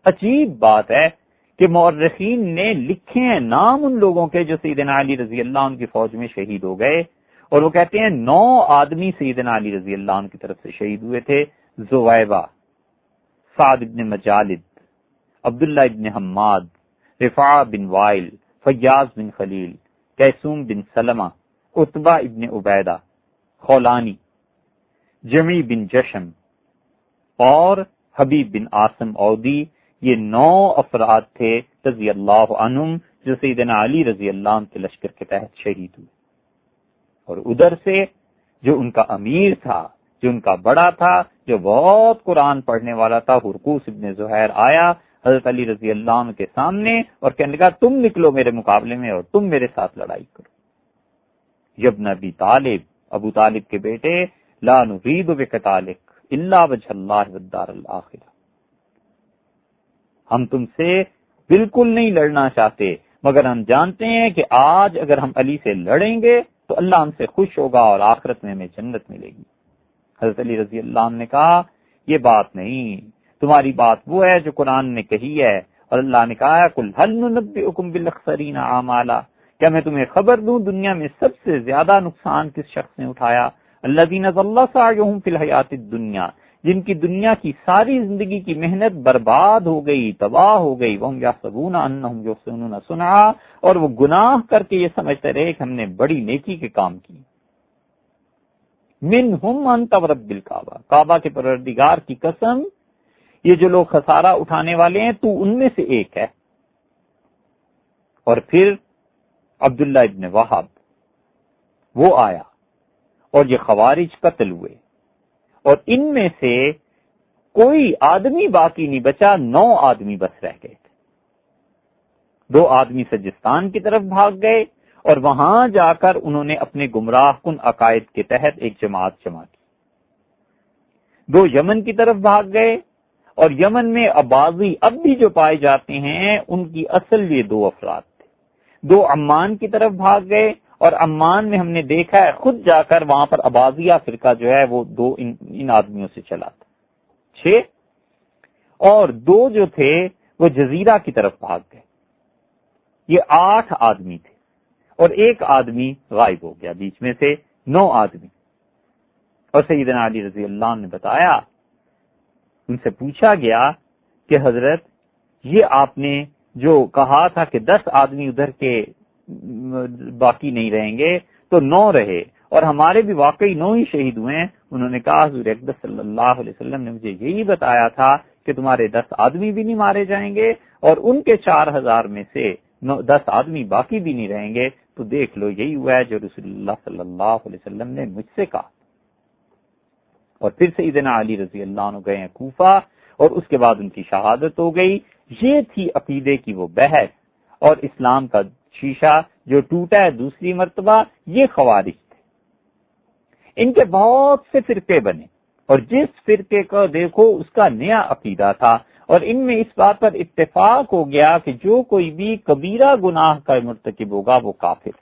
Speaker 1: عجیب بات ہے کہ مورخین نے لکھے ہیں نام ان لوگوں کے جو سیدنا علی رضی اللہ عنہ کی فوج میں شہید ہو گئے، اور وہ کہتے ہیں 9 آدمی سیدنا علی رضی اللہ عنہ کی طرف سے شہید ہوئے تھے: زویبہ، سعد بن مجالد، عبداللہ ابن حماد، رفاع بن وائل، فیاض بن خلیل، کیسوم بن سلمہ، عتبہ ابن عبیدہ، خولانی، جمی بن جشم اور حبیب بن عاصم عودی۔ یہ 9 افراد تھے رضی اللہ عنہم جو سیدنا علی رضی اللہ عنہ کے لشکر کے تحت شہید ہوئے۔ اور ادھر سے جو ان کا امیر تھا، جو ان کا بڑا تھا، جو بہت قرآن پڑھنے والا تھا، حرقوس ابن زہیر آیا حضرت علی رضی اللہ عنہ کے سامنے اور کہنے لگا تم نکلو میرے مقابلے میں اور تم میرے ساتھ لڑائی کرو۔ ابن ابی طالب، ابو طالب کے بیٹے، لا نرید بقتالک الا وجہ اللہ والدار الآخرہ، ہم تم سے بالکل نہیں لڑنا چاہتے مگر ہم جانتے ہیں کہ آج اگر ہم علی سے لڑیں گے تو اللہ ہم سے خوش ہوگا اور آخرت میں ہمیں جنت ملے گی۔ حضرت علی رضی اللہ عنہ نے کہا یہ بات نہیں، تمہاری بات وہ ہے جو قرآن نے کہی ہے، اور اللہ نے کہا قل هل ننبئکم بالاخسرین اعمالا، کیا میں تمہیں خبر دوں دنیا میں سب سے زیادہ نقصان کس شخص نے اٹھایا؟ الذین ضل سعیہم فی الحیات الدنیا، جن کی دنیا کی ساری زندگی کی محنت برباد ہو گئی، تباہ ہو گئی، وہم یحسبون انہم یحسنون صنعا، اور وہ گناہ کر کے یہ سمجھتے رہے کہ ہم نے بڑی نیکی کے کام کی۔ منہم انت ورب الکعبہ، کعبہ کے پروردگار کی قسم، یہ جو لوگ خسارہ اٹھانے والے ہیں تو ان میں سے ایک ہے۔ اور پھر عبداللہ ابن وہب وہ آیا اور یہ خوارج قتل ہوئے، اور ان میں سے کوئی آدمی باقی نہیں بچا، 9 آدمی بس رہ گئے تھے۔ 2 آدمی سجستان کی طرف بھاگ گئے اور وہاں جا کر انہوں نے اپنے گمراہ کن عقائد کے تحت ایک جماعت جمع کی۔ 2 یمن کی طرف بھاگ گئے، اور یمن میں اباضی اب بھی جو پائے جاتے ہیں ان کی اصل یہ 2 افراد تھے۔ 2 عمان کی طرف بھاگ گئے، اور عمان میں ہم نے دیکھا ہے خود جا کر وہاں پر اباضیہ فرقہ جو ہے وہ 2 ان آدمیوں سے چلا تھا، 6، اور 2 جو تھے وہ جزیرہ کی طرف بھاگ گئے، یہ 8 آدمی تھے، اور 1 آدمی غائب ہو گیا، بیچ میں سے 9 آدمی۔ اور سیدنا علی رضی اللہ عنہ نے بتایا، ان سے پوچھا گیا کہ حضرت یہ آپ نے جو کہا تھا کہ 10 آدمی ادھر کے باقی نہیں رہیں گے تو 9 رہے، اور ہمارے بھی واقعی 9 ہی شہید ہوئے ہیں۔ انہوں نے کہا حضور اقدس صلی اللہ علیہ وسلم نے مجھے یہی بتایا تھا کہ تمہارے 10 آدمی بھی نہیں مارے جائیں گے، اور ان کے 4000 میں سے 10 آدمی باقی بھی نہیں رہیں گے، تو دیکھ لو یہی ہوا ہے جو رسول اللہ صلی اللہ علیہ وسلم نے مجھ سے کہا۔ اور پھر سیدنا علی رضی اللہ عنہ گئے ہیں کوفہ، اور اس کے بعد ان کی شہادت ہو گئی۔ یہ تھی عقیدے کی وہ بحث، اور اسلام کا شیشہ جو ٹوٹا ہے دوسری مرتبہ، یہ خوارج تھے۔ ان کے بہت سے فرقے بنے، اور جس فرقے کو دیکھو اس کا نیا عقیدہ تھا، اور ان میں اس بات پر اتفاق ہو گیا کہ جو کوئی بھی کبیرہ گناہ کا مرتکب ہوگا وہ کافر۔